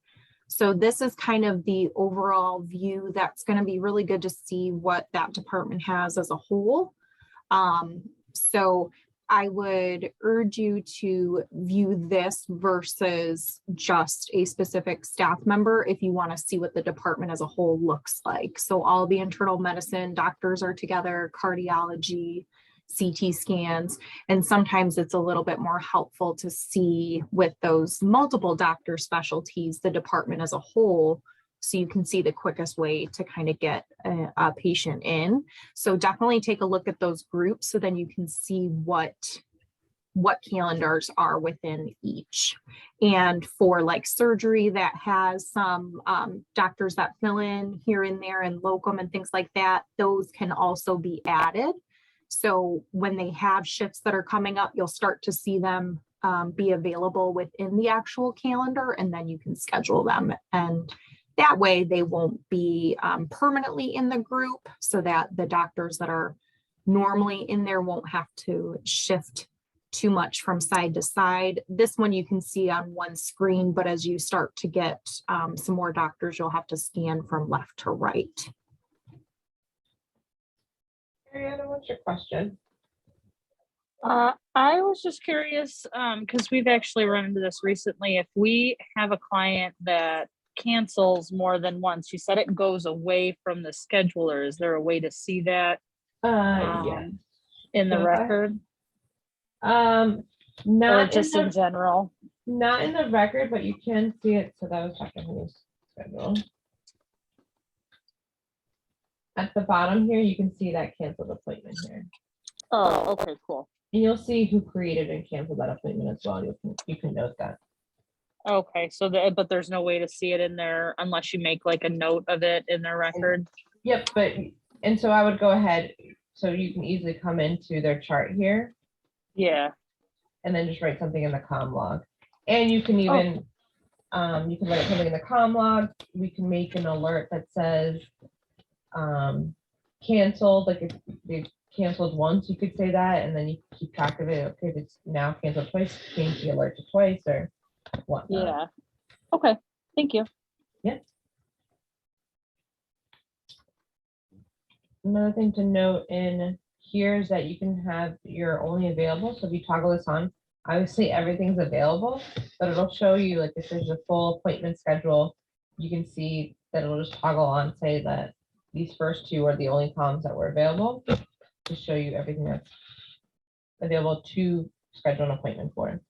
So this is kind of the overall view that's going to be really good to see what that department has as a whole. So I would urge you to view this versus just a specific staff member if you want to see what the department as a whole looks like. So all the internal medicine doctors are together, cardiology, CT scans, and sometimes it's a little bit more helpful to see with those multiple doctor specialties, the department as a whole, so you can see the quickest way to kind of get a patient in. So definitely take a look at those groups so then you can see what calendars are within each. And for like surgery that has some doctors that fill in here and there and locum and things like that, those can also be added. So when they have shifts that are coming up, you'll start to see them be available within the actual calendar, and then you can schedule them. And that way they won't be permanently in the group, so that the doctors that are normally in there won't have to shift too much from side to side. This one you can see on one screen, but as you start to get some more doctors, you'll have to scan from left to right. Mariana, what's your question? I was just curious, because we've actually run into this recently. If we have a client that cancels more than once, you said it goes away from the scheduler. Is there a way to see that Yeah. in the So record? Not Or just in in general? not in the record, but you can see it. So that was checking his schedule. At the bottom here, you can see that canceled appointment here. Oh, okay, cool. And you'll see who created and canceled that appointment as well. You can note that. Okay, so but there's no way to see it in there unless you make like a note of it in their record. Yep, and so I would go ahead, so you can easily come into their chart here Yeah, and then just write something in the comm log. And you can even, you can write something in the comm log. We can make an alert that says canceled, like if they canceled once, you could say that, and then you keep track of it. Okay, if it's now canceled twice, change the alert to twice or whatnot. yeah. Okay, thank you. Another thing to note in here is that you can have your only available. So if you toggle this on, obviously everything's available, but it'll show you like if there's a full appointment schedule, you can see that it'll just toggle on, say that these first two are the only columns that were available to show you everything that's available to schedule an appointment for.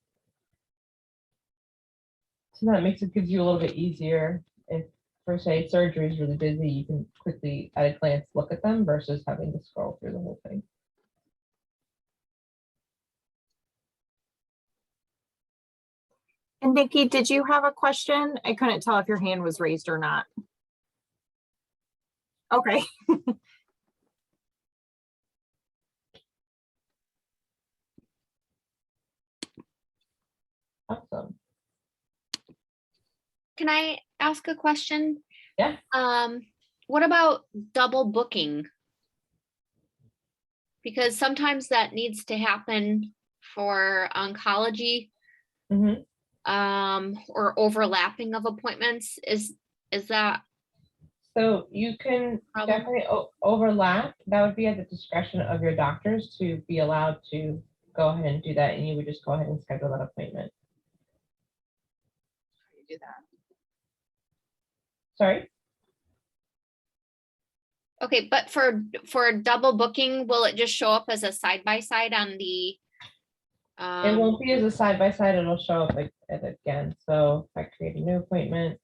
So that makes it, gives you a little bit easier if, for say, surgery is really busy, you can quickly at a glance look at them versus having to scroll through the whole thing. And Nikki, did you have a question? I couldn't tell if your hand was raised or not. Okay. Awesome. Can I ask a question? Yeah. What about double booking? Because sometimes that needs to happen for oncology, Mhm. or overlapping of appointments. Is that So you can Problem? definitely overlap. That would be at the discretion of your doctors to be allowed to go ahead and do that, and you would just go ahead and schedule that appointment. Do that. Sorry? okay? But for double booking, will it just show up as a side by side on the? It won't be as a side by side, it'll show up like it again. So if I create a new appointment.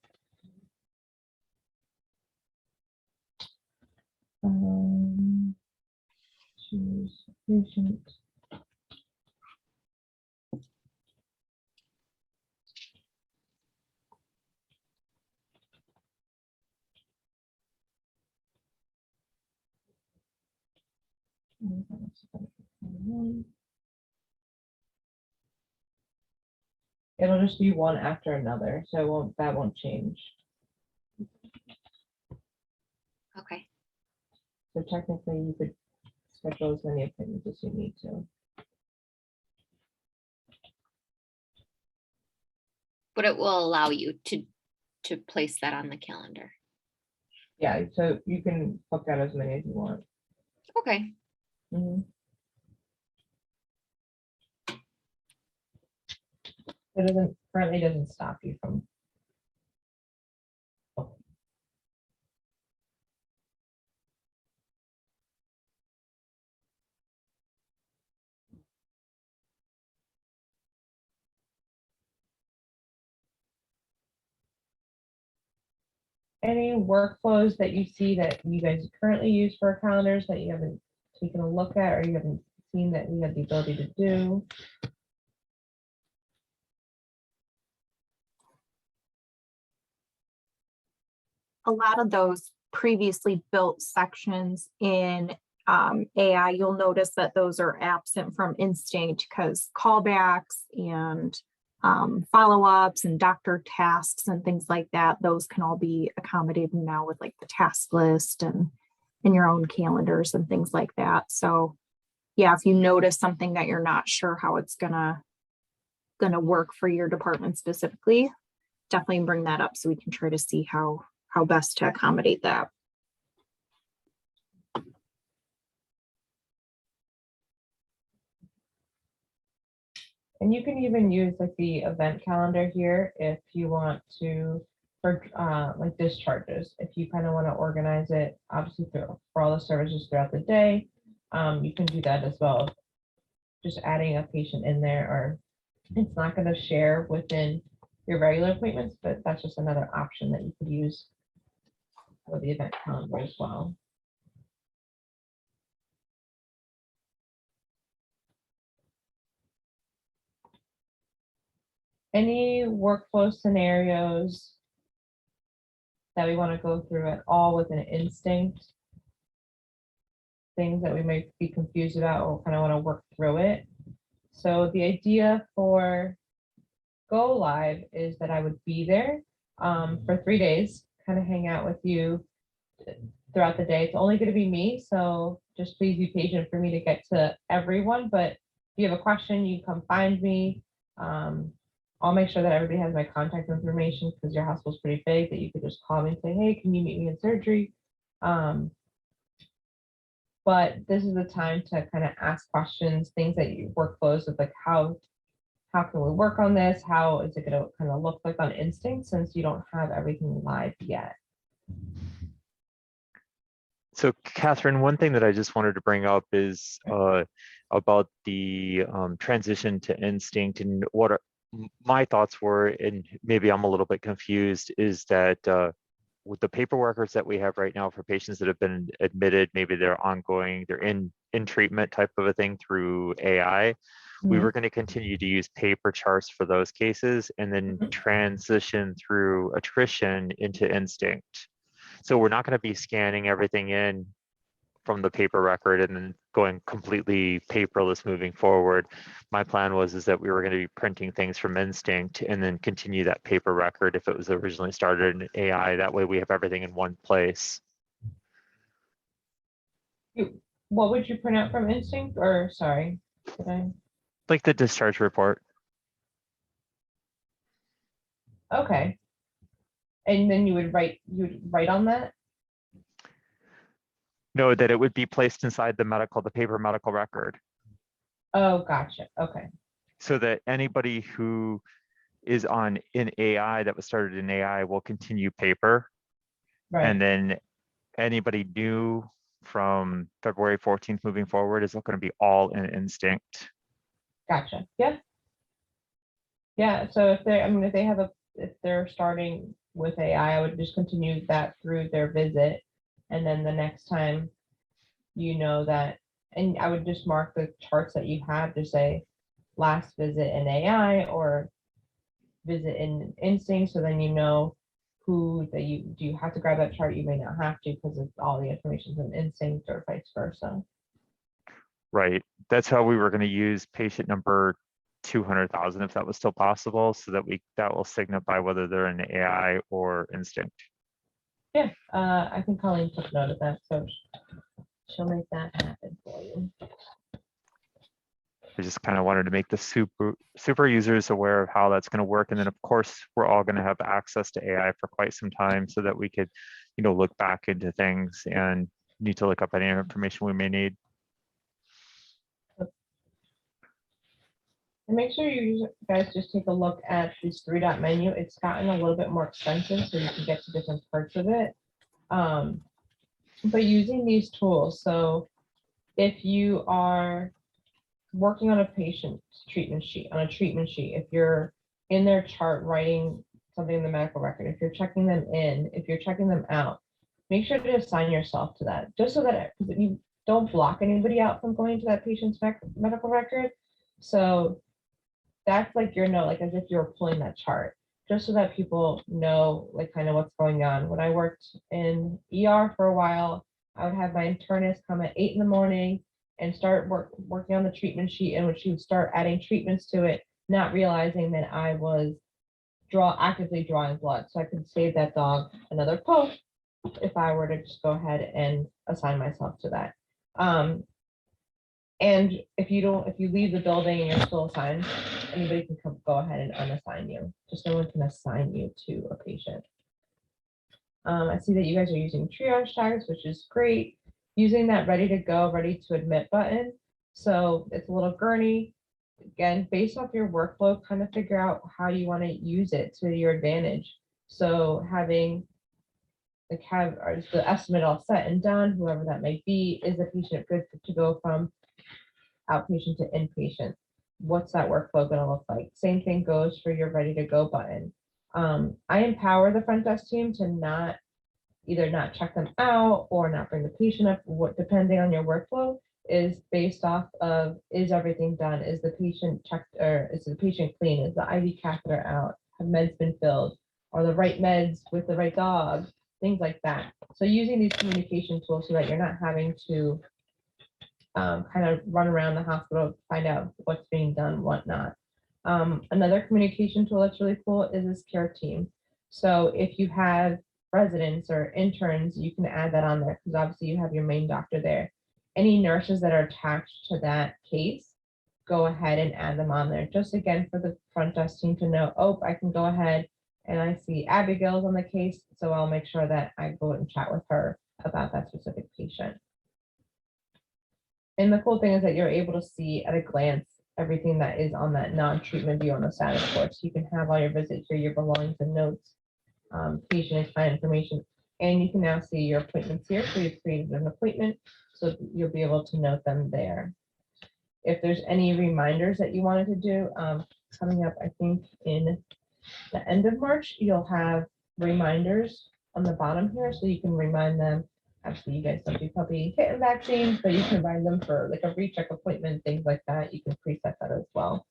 Choose patient. It'll just be one after another, so that won't change. Okay. So technically you could schedule as many appointments as you need to. But it will allow you to place that on the calendar. Yeah, so you can book out as many as you want. Okay. Mhm. It currently doesn't stop you from. Any workflows that you see that you guys currently use for calendars that you haven't taken a look at or you haven't seen that we have the ability to do? A lot of those previously built sections in AI, you'll notice that those are absent from Instinct because callbacks and follow-ups and doctor tasks and things like that, those can all be accommodated now with like the task list and in your own calendars and things like that. So yeah, if you notice something that you're not sure how it's gonna work for your department specifically, definitely bring that up so we can try to see how best to accommodate that. And you can even use like the event calendar here if you want to, for like discharges. If you kind of want to organize it, obviously for all the services throughout the day, you can do that as well. Just adding a patient in there, or it's not going to share within your regular appointments, but that's just another option that you could use for the event calendar as well. any workflow scenarios that we want to go through at all with an instinct? Things that we might be confused about or kind of want to work through it. So the idea for go live is that I would be there for 3 days, kind of hang out with you throughout the day. It's only going to be me, so just please be patient for me to get to everyone. But if you have a question, you come find me. I'll make sure that everybody has my contact information because your hospital's pretty big that you could just call me and say, hey, can you meet me in surgery? But this is the time to kind of ask questions, things that you workflows of like how can we work on this? How is it going to kind of look like on instinct since you don't have everything live yet? So Catherine, one thing that I just wanted to bring up is about the transition to instinct, and what my thoughts were, and maybe I'm a little bit confused, is that with the paperwork records that we have right now for patients that have been admitted, maybe they're ongoing, they're in treatment type of a thing through AI. We were going to continue to use paper charts for those cases and then transition through attrition into instinct. So we're not going to be scanning everything in from the paper record and then going completely paperless moving forward. My plan is that we were going to be printing things from instinct and then continue that paper record if it was originally started in AI. That way we have everything in one place. What would you print out from instinct, or sorry, did I? Like the discharge report. Okay. And then you would write on that? No, that it would be placed inside the paper medical record. Oh, gotcha. Okay. So that anybody who is in AI that was started in AI will continue paper. Right. And then anybody new from February 14th moving forward is going to be all in instinct. Gotcha. Yeah. Yeah. So if they're starting with AI, I would just continue that through their visit. And then the next time, that, and I would just mark the charts that you have to say last visit in AI or visit in instinct. So then who that do you have to grab that chart? You may not have to because it's all the information's in instinct or vice versa. Right. That's how we were going to use patient number 200,000 if that was still possible, so that will signify whether they're in AI or instinct. Yeah, I think Colleen took note of that, so she'll make that happen for you. I just kind of wanted to make the super users aware of how that's going to work. And then of course, we're all going to have access to AI for quite some time so that we could, look back into things and need to look up any information we may need. And make sure you guys just take a look at this 3-dot menu. It's gotten a little bit more expensive, so you can get to different parts of it. But using these tools, so if you are working on a patient's treatment sheet, if you're in their chart writing something in the medical record, if you're checking them in, if you're checking them out, make sure to assign yourself to that, just so that you don't block anybody out from going to that patient's medical record. So that's like your note, like as if you're pulling that chart, just so that people know like kind of what's going on. When I worked in ER for a while, I would have my internist come at 8 in the morning and start working on the treatment sheet, and when she would start adding treatments to it, not realizing that I was actively drawing blood. So I could save that dog another poke if I were to just go ahead and assign myself to that. And if you leave the building and you're still assigned, anybody can go ahead and unassign you. Just no one can assign you to a patient. I see that you guys are using triage tags, which is great. Using that ready to go, ready to admit button. So it's a little gurney. Again, based off your workflow, kind of figure out how you want to use it to your advantage. So having have the estimate all set and done, whoever that may be, is the patient good to go from outpatient to inpatient? What's that workflow going to look like? Same thing goes for your ready to go button. I empower the front desk team to either not check them out or not bring the patient up, depending on your workflow. is based off of, is everything done? Is the patient checked, or is the patient clean? Is the IV catheter out? Have meds been filled? Are the right meds with the right dog? Things like that. So using these communication tools so that you're not having to kind of run around the hospital, find out what's being done, whatnot. Another communication tool that's really cool is this care team. So if you have residents or interns, you can add that on there because obviously you have your main doctor there. Any nurses that are attached to that case, go ahead and add them on there. Just again, for the front desk team to know, oh, I can go ahead and I see Abigail's on the case, so I'll make sure that I go and chat with her about that specific patient. And the cool thing is that you're able to see at a glance everything that is on that non-treatment view on the status report. So you can have all your visit here, your belongings and notes, patient and client information, and you can now see your appointments here. So you've created an appointment, so you'll be able to note them there. If there's any reminders that you wanted to do, coming up, I think in the end of March, you'll have reminders on the bottom here, so you can remind them. Actually, you guys don't do puppy and kitten vaccines, but you can remind them for like a recheck appointment, things like that. You can preset that as well.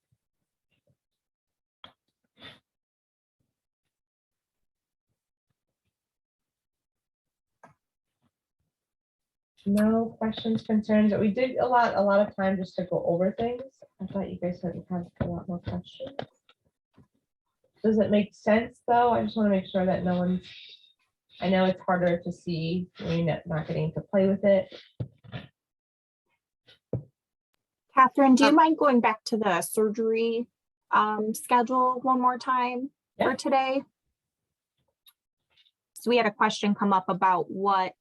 No questions, concerns. We did a lot of time just to go over things. I thought you guys had a lot more questions. Does it make sense though? I just want to make sure that no one's, I know it's harder to see when you're not getting to play with it. Catherine, do you mind going back to the surgery schedule one more time for today? So we had a question come up about what,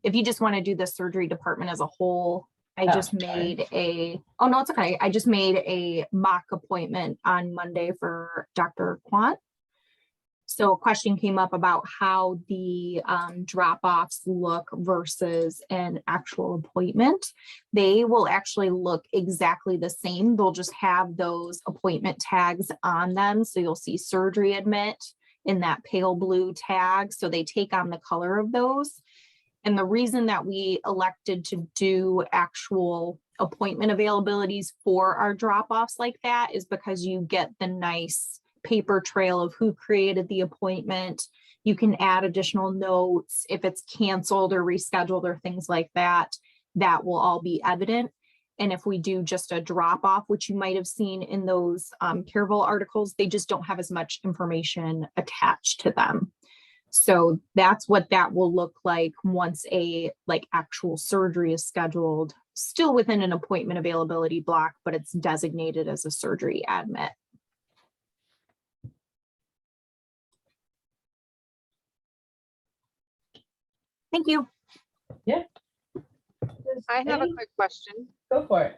if you just want to do the surgery department as a whole. I just made a, oh no, it's okay. I just made a mock appointment on Monday for Dr. Quant. So a question came up about how the drop-offs look versus an actual appointment. They will actually look exactly the same. They'll just have those appointment tags on them. So you'll see surgery admit in that pale blue tag. So they take on the color of those. And the reason that we elected to do actual appointment availabilities for our drop-offs like that is because you get the nice paper trail of who created the appointment. You can add additional notes if it's canceled or rescheduled or things like that. That will all be evident. And if we do just a drop off, which you might have seen in those Carevel articles, they just don't have as much information attached to them. So that's what that will look like once a actual surgery is scheduled, still within an appointment availability block, but it's designated as a surgery admit. Thank you. Yeah. I have a quick question. Go for it.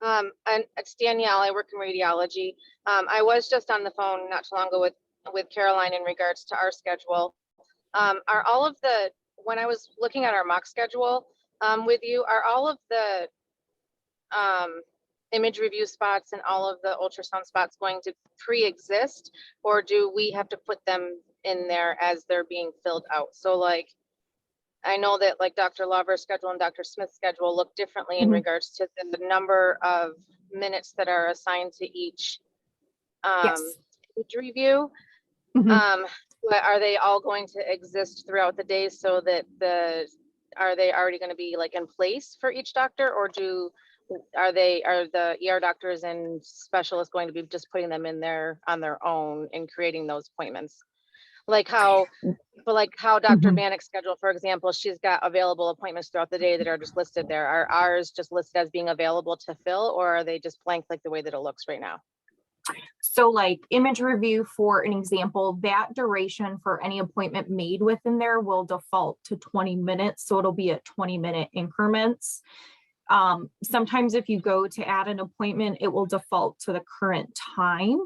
And it's Danielle. I work in radiology. I was just on the phone not too long ago with Caroline in regards to our schedule. Are all of the, when I was looking at our mock schedule with you, are all of the image review spots and all of the ultrasound spots going to pre-exist, or do we have to put them in there as they're being filled out? So like, I know that like Dr. Lover's schedule and Dr. Smith's schedule look differently in regards to the number of minutes that are assigned to each image review. But are they all going to exist throughout the day so that are they already going to be like in place for each doctor, or are the ER doctors and specialists going to be just putting them in there on their own and creating those appointments? Like how Dr. Bannock's schedule, for example, she's got available appointments throughout the day that are just listed there. Are ours just listed as being available to fill, or are they just blank like the way that it looks right now? So like image review, for an example, that duration for any appointment made within there will default to 20 minutes. So it'll be at 20-minute increments. Sometimes if you go to add an appointment, it will default to the current time.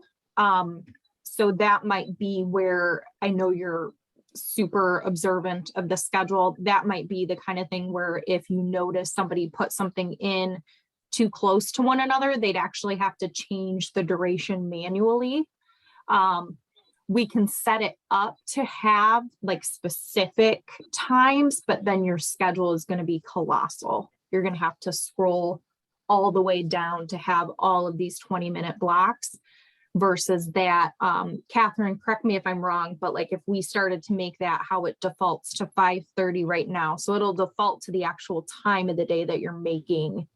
So that might be where, I know you're super observant of the schedule. That might be the kind of thing where if you notice somebody put something in too close to one another, they'd actually have to change the duration manually. We can set it up to have like specific times, but then your schedule is going to be colossal. you're going to have to scroll all the way down to have all of these 20-minute blocks versus that, Catherine, correct me if I'm wrong, but like if we started to make that how it defaults to 5:30 right now, so it'll default to the actual time of the day that you're making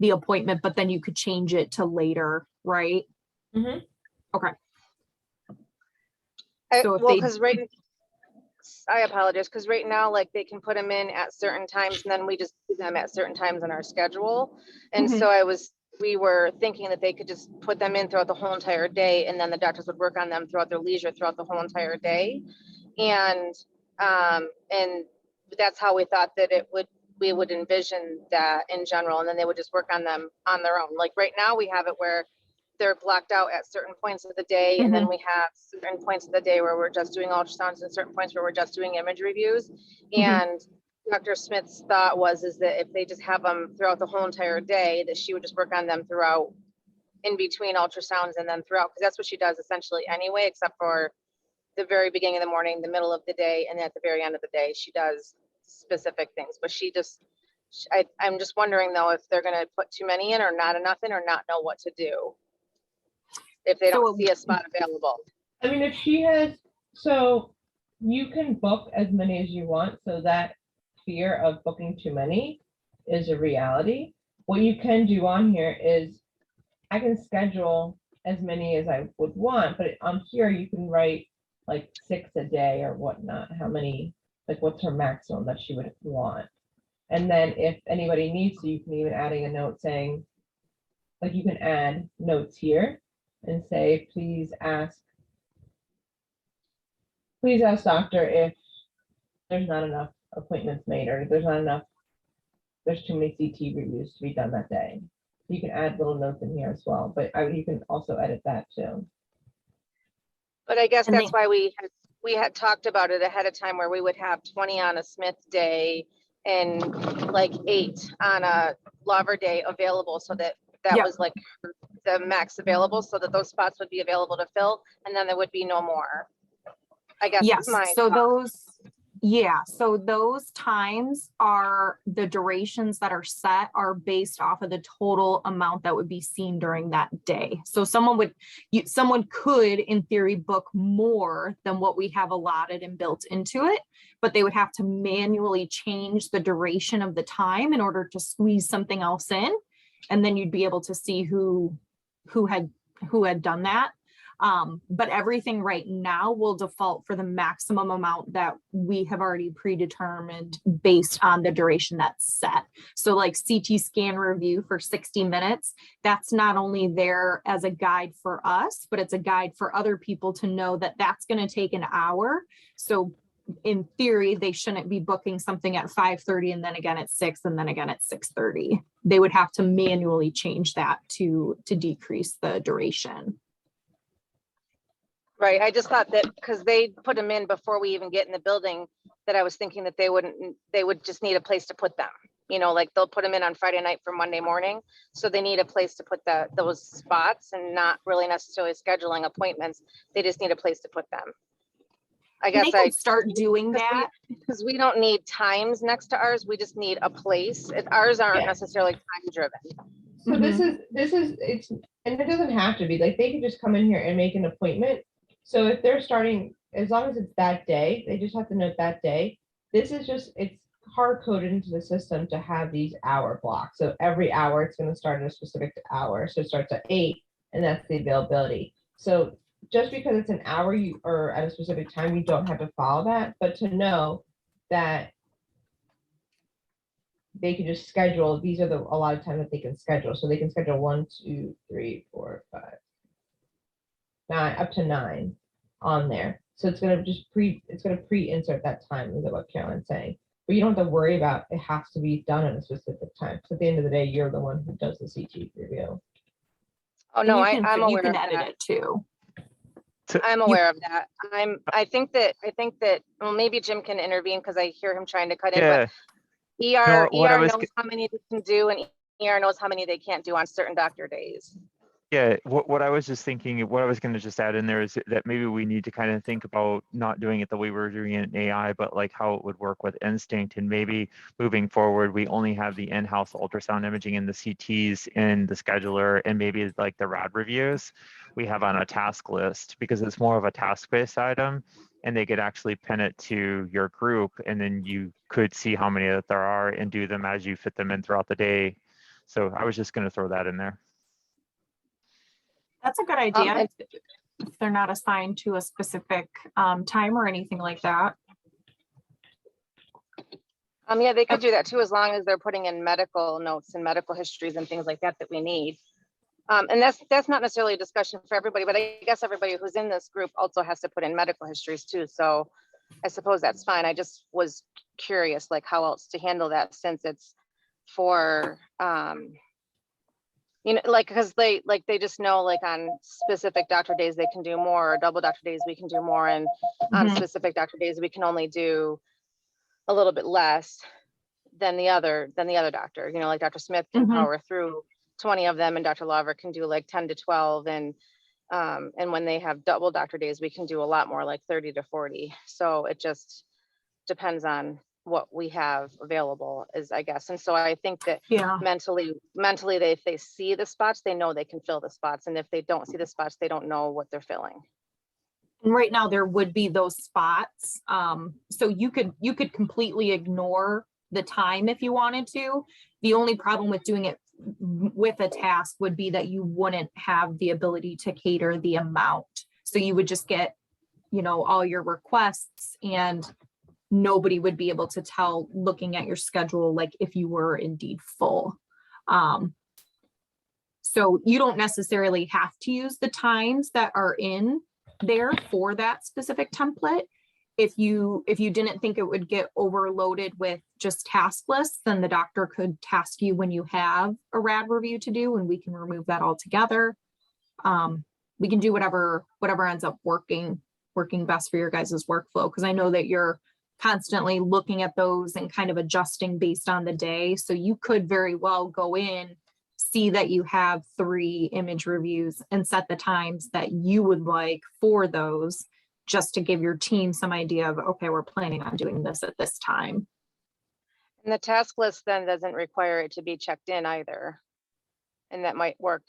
the appointment, but then you could change it to later, right? Mhm. Okay. So if Well, they- because I apologize, because right now, like, they can put them in at certain times, and then we just do them at certain times in our schedule. And Mhm. so we were thinking that they could just put them in throughout the whole entire day, and then the doctors would work on them throughout their leisure, throughout the whole entire day. And that's how we thought that we would envision that in general, and then they would just work on them on their own. Like right now, we have it where they're blocked out at certain points of the day, and then we have certain points of the day where we're just doing ultrasounds and certain points where we're just doing image reviews. And Dr. Smith's thought is that if they just have them throughout the whole entire day, that she would just work on them throughout, in between ultrasounds and then throughout, because that's what she does essentially anyway, except for the very beginning of the morning, the middle of the day, and at the very end of the day, she does specific things. But I'm just wondering though, if they're gonna put too many in or not enough in or not know what to do if they don't see a spot available. I mean, if she has, so you can book as many as you want, so that fear of booking too many is a reality. What you can do on here is, I can schedule as many as I would want, but on here you can write like 6 a day or whatnot, how many, like what's her maximum that she would want. And then if anybody needs to, you can even adding a note saying, like you can add notes here and say, please ask doctor if there's not enough appointments made, or there's too many CT reviews to be done that day. You can add little notes in here as well, but you can also edit that too. But I guess And that's why we had talked about it ahead of time, where we would have 20 on a Smith day and like 8 on a Lover day available, so that Yep. was like the max available, so that those spots would be available to fill, and then there would be no more. I guess. Yes, so thought. so those times are the durations that are set are based off of the total amount that would be seen during that day. So someone could, in theory, book more than what we have allotted and built into it, but they would have to manually change the duration of the time in order to squeeze something else in. And then you'd be able to see who had done that. But everything right now will default for the maximum amount that we have already predetermined based on the duration that's set. So like CT scan review for 60 minutes, that's not only there as a guide for us, but it's a guide for other people to know that that's going to take an hour. So in theory, they shouldn't be booking something at 5:30 and then again at 6 and then again at 6:30. They would have to manually change that to decrease the duration. Right, I just thought that because they put them in before we even get in the building, that I was thinking that they would just need a place to put them. You know, like they'll put them in on Friday night for Monday morning. So they need a place to put those spots, and not really necessarily scheduling appointments. They just need a place to put them. I guess I start doing that because we don't need times next to ours. We just need a place. Ours aren't Yeah. necessarily time driven. So this is, it's, and it doesn't have to be, like, they could just come in here and make an appointment. So if they're starting, as long as it's that day, they just have to note that day. This is just, it's hard coded into the system to have these hour blocks. So every hour it's going to start at a specific hour. So it starts at 8, and that's the availability. So just because it's an hour or at a specific time, you don't have to follow that, but to know that they can just schedule, these are a lot of times that they can schedule. So they can schedule 1, 2, 3, 4, 5, 9, up to 9 on there. So it's gonna pre-insert that time, is what Carolyn's saying. But you don't have to worry about it has to be done at a specific time. So at the end of the day, you're the one who does the CT review. Oh no, you I'm aware you can of edit that. it too. I'm aware of that. I think that, well, maybe Jim can intervene because I hear him trying to cut in, but Yeah. ER knows how many they can do, and ER knows how many they can't do on certain doctor days. Yeah, what I was just thinking, what I was going to just add in there is that maybe we need to kind of think about not doing it the way we're doing it in AI, but like how it would work with Instinct. And maybe moving forward, we only have the in-house ultrasound imaging and the CTs in the scheduler, and maybe like the RAD reviews we have on a task list, because it's more of a task-based item, and they could actually pin it to your group, and then you could see how many that there are and do them as you fit them in throughout the day. So I was just going to throw that in there. That's a good idea. and- If they're not assigned to a specific time or anything like that. Yeah, they could do that too, as long as they're putting in medical notes and medical histories and things like that that we need. And that's not necessarily a discussion for everybody, but I guess everybody who's in this group also has to put in medical histories too. So I suppose that's fine. I just was curious, like how else to handle that, since it's for, you know, like, because they just know, like on specific doctor days they can do more, or double doctor days we can do more, and on Mhm. specific doctor days we can only do a little bit less than the other doctor. You know, like Dr. Smith can Mhm. power through 20 of them, and Dr. Lawver can do like 10 to 12, and when they have double doctor days we can do a lot more, like 30 to 40. So it just depends on what we have available, is I guess. And so I think that Yeah. mentally if they see the spots, they know they can fill the spots, and if they don't see the spots, they don't know what they're filling. And right now there would be those spots. So you could completely ignore the time if you wanted to. The only problem with doing it with a task would be that you wouldn't have the ability to cater the amount. So you would just get, you know, all your requests, and nobody would be able to tell looking at your schedule, like if you were indeed full. So you don't necessarily have to use the times that are in there for that specific template. If you didn't think it would get overloaded with just task lists, then the doctor could task you when you have a RAD review to do, and we can remove that altogether. We can do whatever ends up working best for your guys' workflow, because I know that you're constantly looking at those and kind of adjusting based on the day. So you could very well go in, see that you have 3 image reviews, and set the times that you would like for those, just to give your team some idea of, okay, we're planning on doing this at this time. And the task list then doesn't require it to be checked in either. And that might work.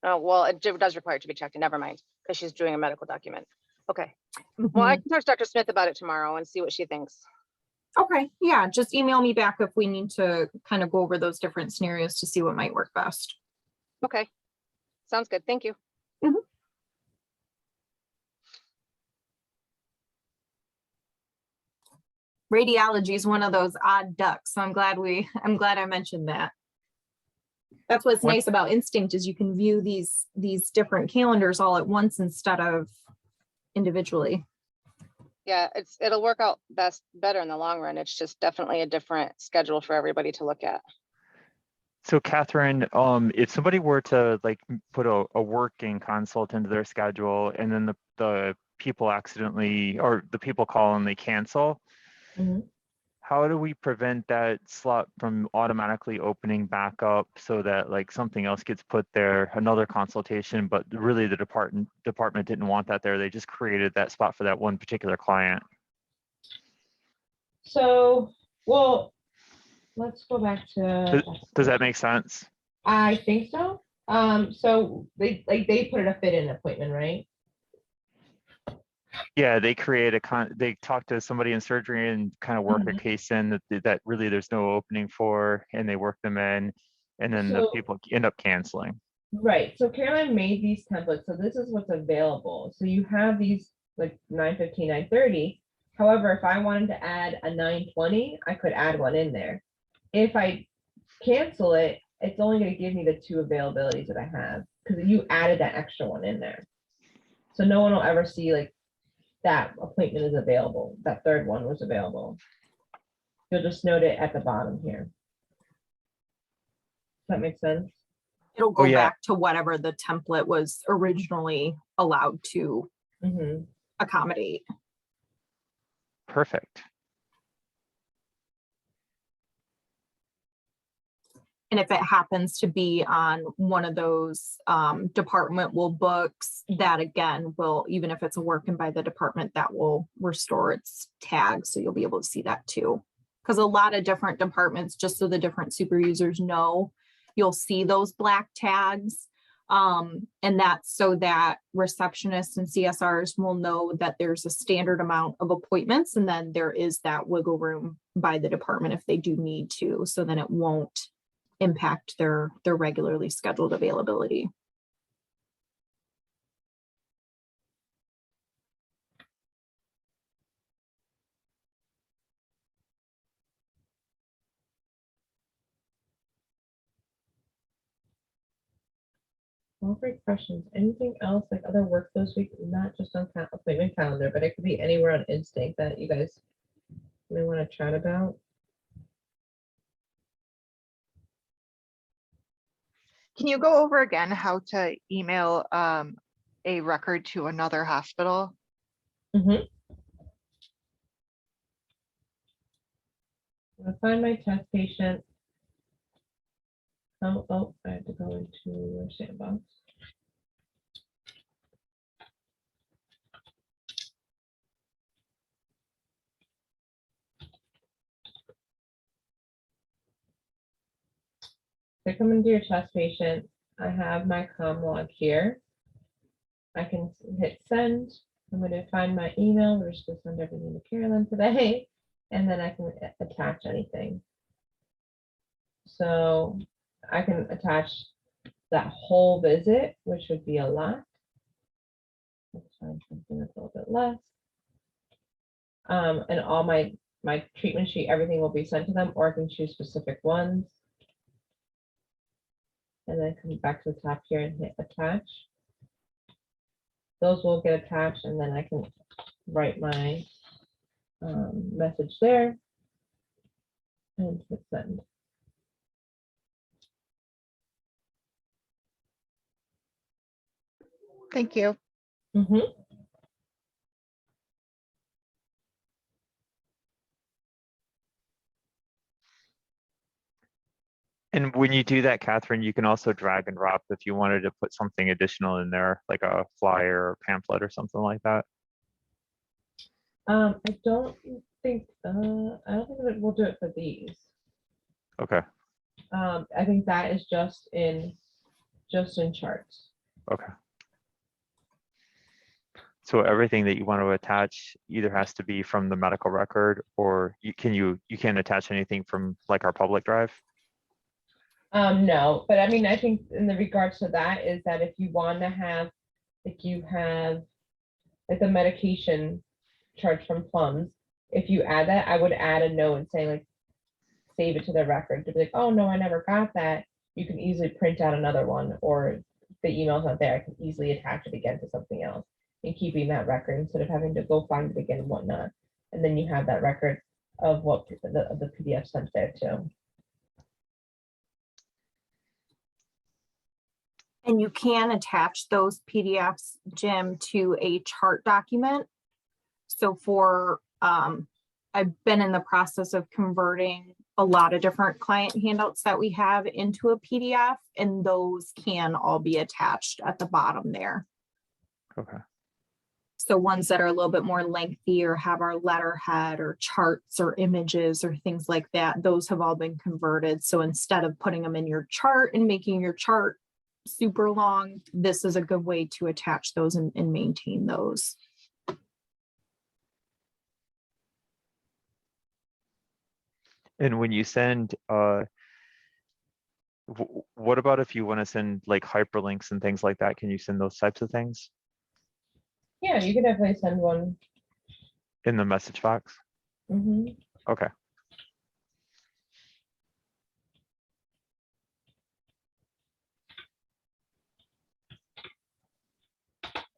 Well, it does require it to be checked in, never mind, because she's doing a medical document. Okay. Well, I can talk to Dr. Smith about it tomorrow and see what she thinks. Okay, yeah, just email me back if we need to kind of go over those different scenarios to see what might work best. Okay. Sounds good. Thank you. Radiology is one of those odd ducks, so I'm glad I mentioned that. That's what's nice about Instinct, is you can view these different calendars all at once instead of individually. Yeah, it'll work out better in the long run. It's just definitely a different schedule for everybody to look at. So Catherine, if somebody were to like put a working consult into their schedule, and then the people accidentally, or the people call and they cancel, how do we prevent that slot from automatically opening back up, so that like something else gets put there, another consultation, but really the department didn't want that there. They just created that spot for that one particular client. So, well, let's go back to. Does that make sense? I think so. So they put in a fit-in appointment, right? Yeah, they create they talk to somebody in surgery and kind of work a case in that really there's no opening for, and they work them in, and then the people end up canceling. Right. So Caroline made these templates. So this is what's available. So you have these like 9:15, 9:30. However, if I wanted to add a 9:20, I could add one in there. If I cancel it, it's only going to give me the 2 availabilities that I have, because you added that extra one in there. So no one will ever see like that appointment is available. That 3rd one was available. You'll just note it at the bottom here. Does that make sense? It'll go back to whatever the template was originally allowed to accommodate. Perfect. And if it happens to be on one of those departmental books, that again will, even if it's a working by the department, that will restore its tag. So you'll be able to see that too. Because a lot of different departments, just so the different super users know, you'll see those black tags. And that's so that receptionists and CSRs will know that there's a standard amount of appointments, and then there is that wiggle room by the department if they do need to. So then it won't impact their regularly scheduled availability. All great questions. Anything else, like other workflows week, not just on appointment calendar, but it could be anywhere on Instinct that you guys may want to chat about? Can you go over again how to email a record to another hospital? I'll find my test patient. Oh, I have to go into your sandbox. I come into your test patient. I have my comm log here. I can hit send. I'm going to find my email. We're just going to send everything to Carolyn today, and then I can attach anything. So I can attach that whole visit, which would be a lot. Let's find something that's a little bit less. And all my treatment sheet, everything will be sent to them, or I can choose specific ones. And then come back to the top here and hit attach. Those will get attached, and then I can write my message there and hit send. Thank you. And when you do that, Catherine, you can also drag and drop if you wanted to put something additional in there, like a flyer or pamphlet or something like that. I don't think that we'll do it for these. Okay. I think that is just in charts. Okay. So everything that you want to attach either has to be from the medical record, or you can't attach anything from like our public drive. No, but I mean, I think in the regards to that is that if you want to have, like you have like the medication charge from Plums, if you add that, I would add a note and say like, save it to the record to be like, oh no, I never got that. You can easily print out another one, or the email's not there, I can easily attach it again to something else and keeping that record instead of having to go find it again and whatnot. And then you have that record of what the PDF sent there too. And you can attach those PDFs, Jim, to a chart document. So for, I've been in the process of converting a lot of different client handouts that we have into a PDF, and those can all be attached at the bottom there. Okay. So ones that are a little bit more lengthy or have our letterhead or charts or images or things like that, those have all been converted. So instead of putting them in your chart and making your chart super long, this is a good way to attach those and maintain those. And when you send, what about if you want to send like hyperlinks and things like that? Can you send those types of things Yeah, you can definitely send one. in the message box? Okay.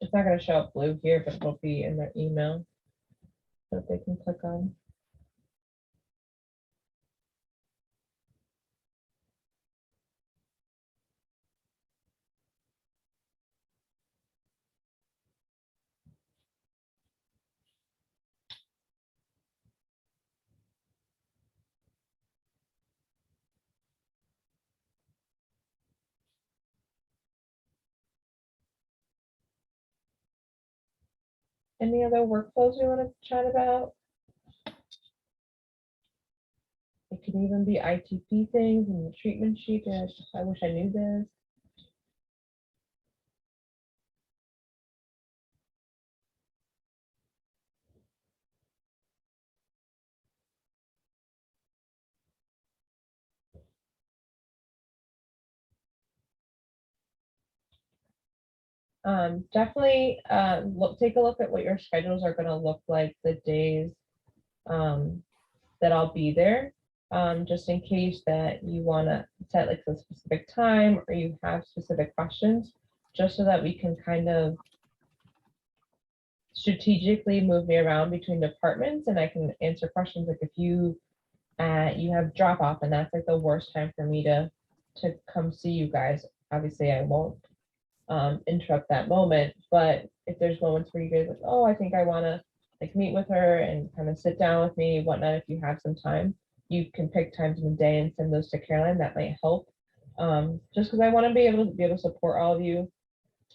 It's not going to show up blue here, but it'll be in their email that they can click on. Any other workflows we want to chat about? It could even be ITP things and the treatment sheet. I wish I knew this. Definitely take a look at what your schedules are going to look like the days that I'll be there, just in case that you want to set like a specific time or you have specific questions, just so that we can kind of strategically move me around between departments and I can answer questions. Like if you have drop off and that's like the worst time for me to come see you guys, obviously I won't interrupt that moment. But if there's moments where you guys like, oh, I think I want to like meet with her and kind of sit down with me, whatnot, if you have some time, you can pick times in the day and send those to Caroline. That might help. Just because I want to be able to support all of you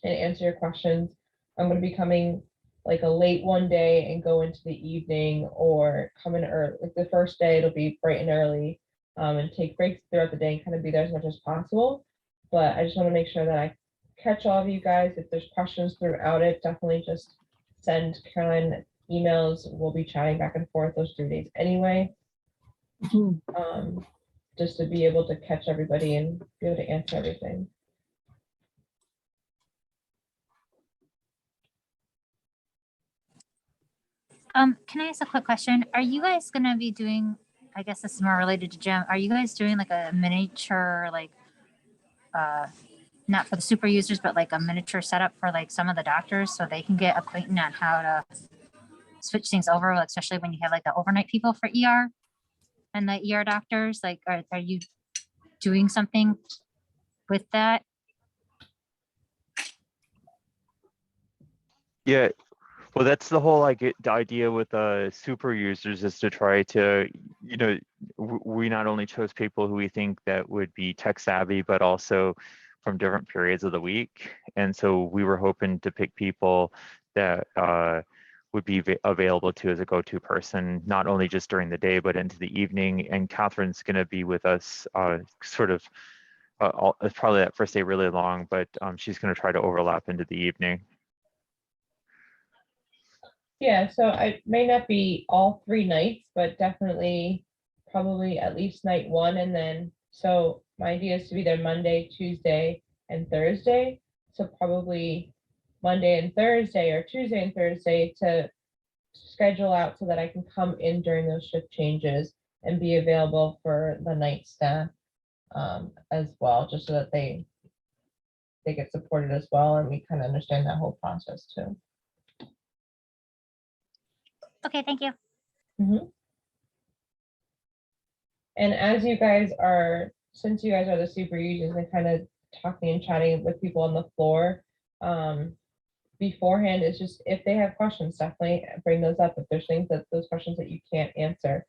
and answer your questions. I'm going to be coming like a late one day and go into the evening, or come in early. Like the first day, it'll be bright and early, and take breaks throughout the day and kind of be there as much as possible. But I just want to make sure that I catch all of you guys. If there's questions throughout it, definitely just send Caroline emails. We'll be chatting back and forth those 3 days anyway. Just to be able to catch everybody and be able to answer everything. Can I ask a quick question? Are you guys gonna be doing, I guess this is more related to Jim, are you guys doing like a miniature, like, not for the super users, but like a miniature setup for like some of the doctors so they can get acquainted on how to switch things over, like, especially when you have like the overnight people for ER and the ER doctors? Like, are you doing something with that? Yeah, well, that's the whole the idea with super users is to try to, we not only chose people who we think that would be tech savvy, but also from different periods of the week. And so we were hoping to pick people that would be available to as a go-to person, not only just during the day, but into the evening. And Catherine's going to be with us sort of, it's probably that first day really long, but she's going to try to overlap into the evening. Yeah, so I may not be all 3 nights, but definitely probably at least night 1. And then, so my idea is to be there Monday, Tuesday, and Thursday. So probably Monday and Thursday, or Tuesday and Thursday, to schedule out so that I can come in during those shift changes and be available for the night staff as well, just so that they get supported as well, and we kind of understand that whole process too. Okay, thank you. And as you guys are, since you guys are the super users and kind of talking and chatting with people on the floor beforehand, is just if they have questions, definitely bring those up. If there's those questions that you can't answer,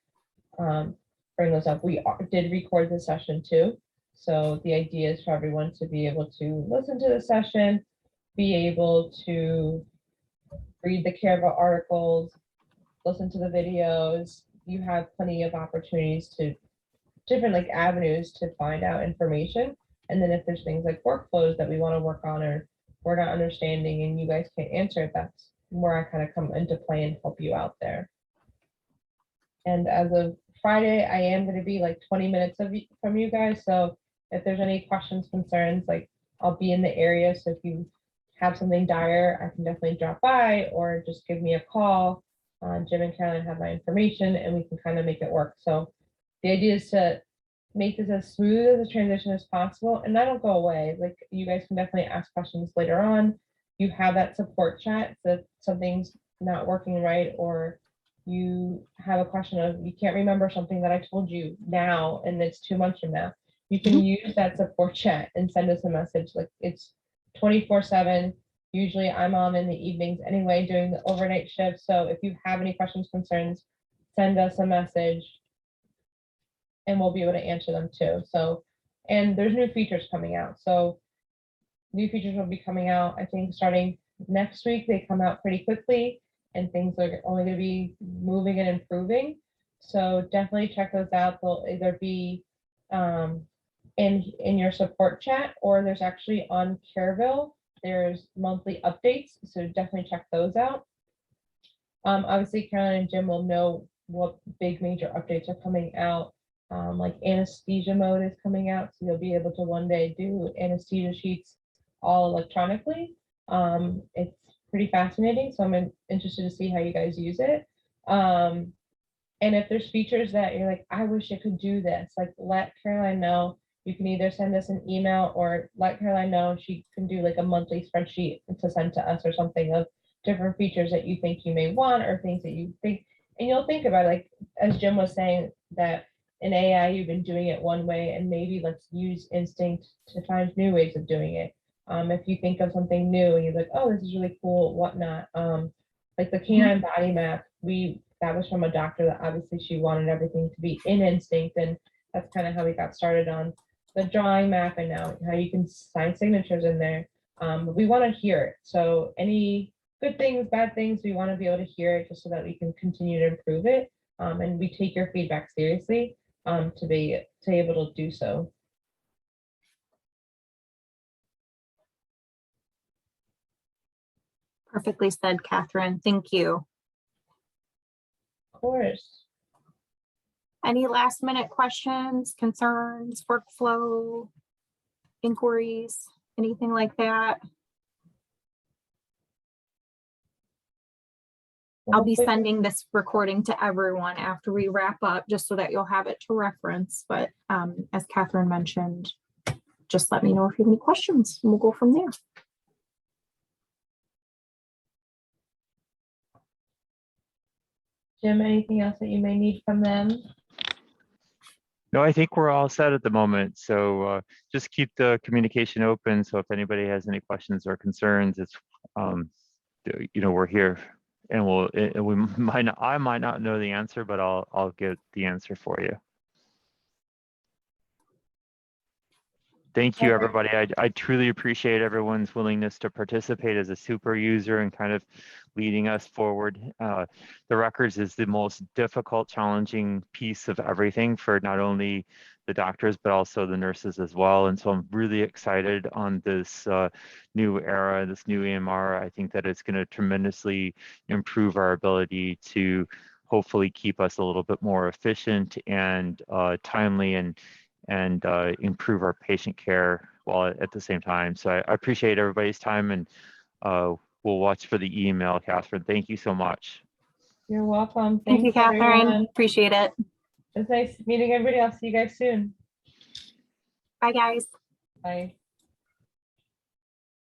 bring those up. We did record the session too. So the idea is for everyone to be able to listen to the session, be able to read the Canva articles, listen to the videos. You have plenty of opportunities to different avenues to find out information. And then if there's things like workflows that we want to work on or we're not understanding and you guys can't answer it, that's where I kind of come into play and help you out there. And as of Friday, I am going to be 20 minutes from you guys. So if there's any questions, concerns, I'll be in the area. So if you have something dire, I can definitely drop by or just give me a call. Jim and Caroline have my information and we can kind of make it work. So the idea is to make this as smooth as a transition as possible, and that'll go away. You guys can definitely ask questions later on. You have that support chat if something's not working right, or you have a question of you can't remember something that I told you now and it's 2 months from now. You can use that support chat and send us a message. It's 24/7. Usually I'm on in the evenings anyway, doing the overnight shift. So if you have any questions, concerns, send us a message and we'll be able to answer them too. So, and there's new features coming out. So new features will be coming out, I think starting next week. They come out pretty quickly. and things are only going to be moving and improving. So definitely check those out. They'll either be in your support chat, or there's actually on Careville, there's monthly updates. So definitely check those out. Obviously, Caroline and Jim will know what big major updates are coming out. Like anesthesia mode is coming out, so you'll be able to one day do anesthesia sheets all electronically. It's pretty fascinating, so I'm interested to see how you guys use it. And if there's features that you're like, I wish it could do this, like let Caroline know. You can either send us an email or let Caroline know. She can do like a monthly spreadsheet to send to us or something of different features that you think you may want, or things that you think, and you'll think about it, like as Jim was saying, that in AI you've been doing it one way, and maybe let's use instinct to find new ways of doing it. If you think of something new and you're like, oh, this is really cool, whatnot. Like the canine body map, that was from a doctor that obviously she wanted everything to be in instinct, and that's kind of how we got started on the drawing map, and now how you can sign signatures in there. We want to hear it. So any good things, bad things, we want to be able to hear it just so that we can continue to improve it. And we take your feedback seriously to be able to do so. Perfectly said, Catherine. Thank you. Of course. Any last minute questions, concerns, workflow, inquiries, anything like that? I'll be sending this recording to everyone after we wrap up, just so that you'll have it to reference. But as Catherine mentioned, just let me know if you have any questions and we'll go from there. Jim, anything else that you may need from them? No, I think we're all set at the moment. So just keep the communication open. So if anybody has any questions or concerns, it's, we're here, and I might not know the answer, but I'll get the answer for you. Thank you, everybody. I truly appreciate everyone's willingness to participate as a super user and kind of leading us forward. The records is the most difficult, challenging piece of everything for not only the doctors, but also the nurses as well. And so I'm really excited on this new era, this new EMR. I think that it's going to tremendously improve our ability to hopefully keep us a little bit more efficient and timely, and improve our patient care while at the same time. So I appreciate everybody's time, and we'll watch for the email, Catherine. Thank you so much. You're welcome. Thank you, Catherine. Everyone. Appreciate it. It's nice meeting everybody. I'll see you guys soon. Bye, guys. Bye.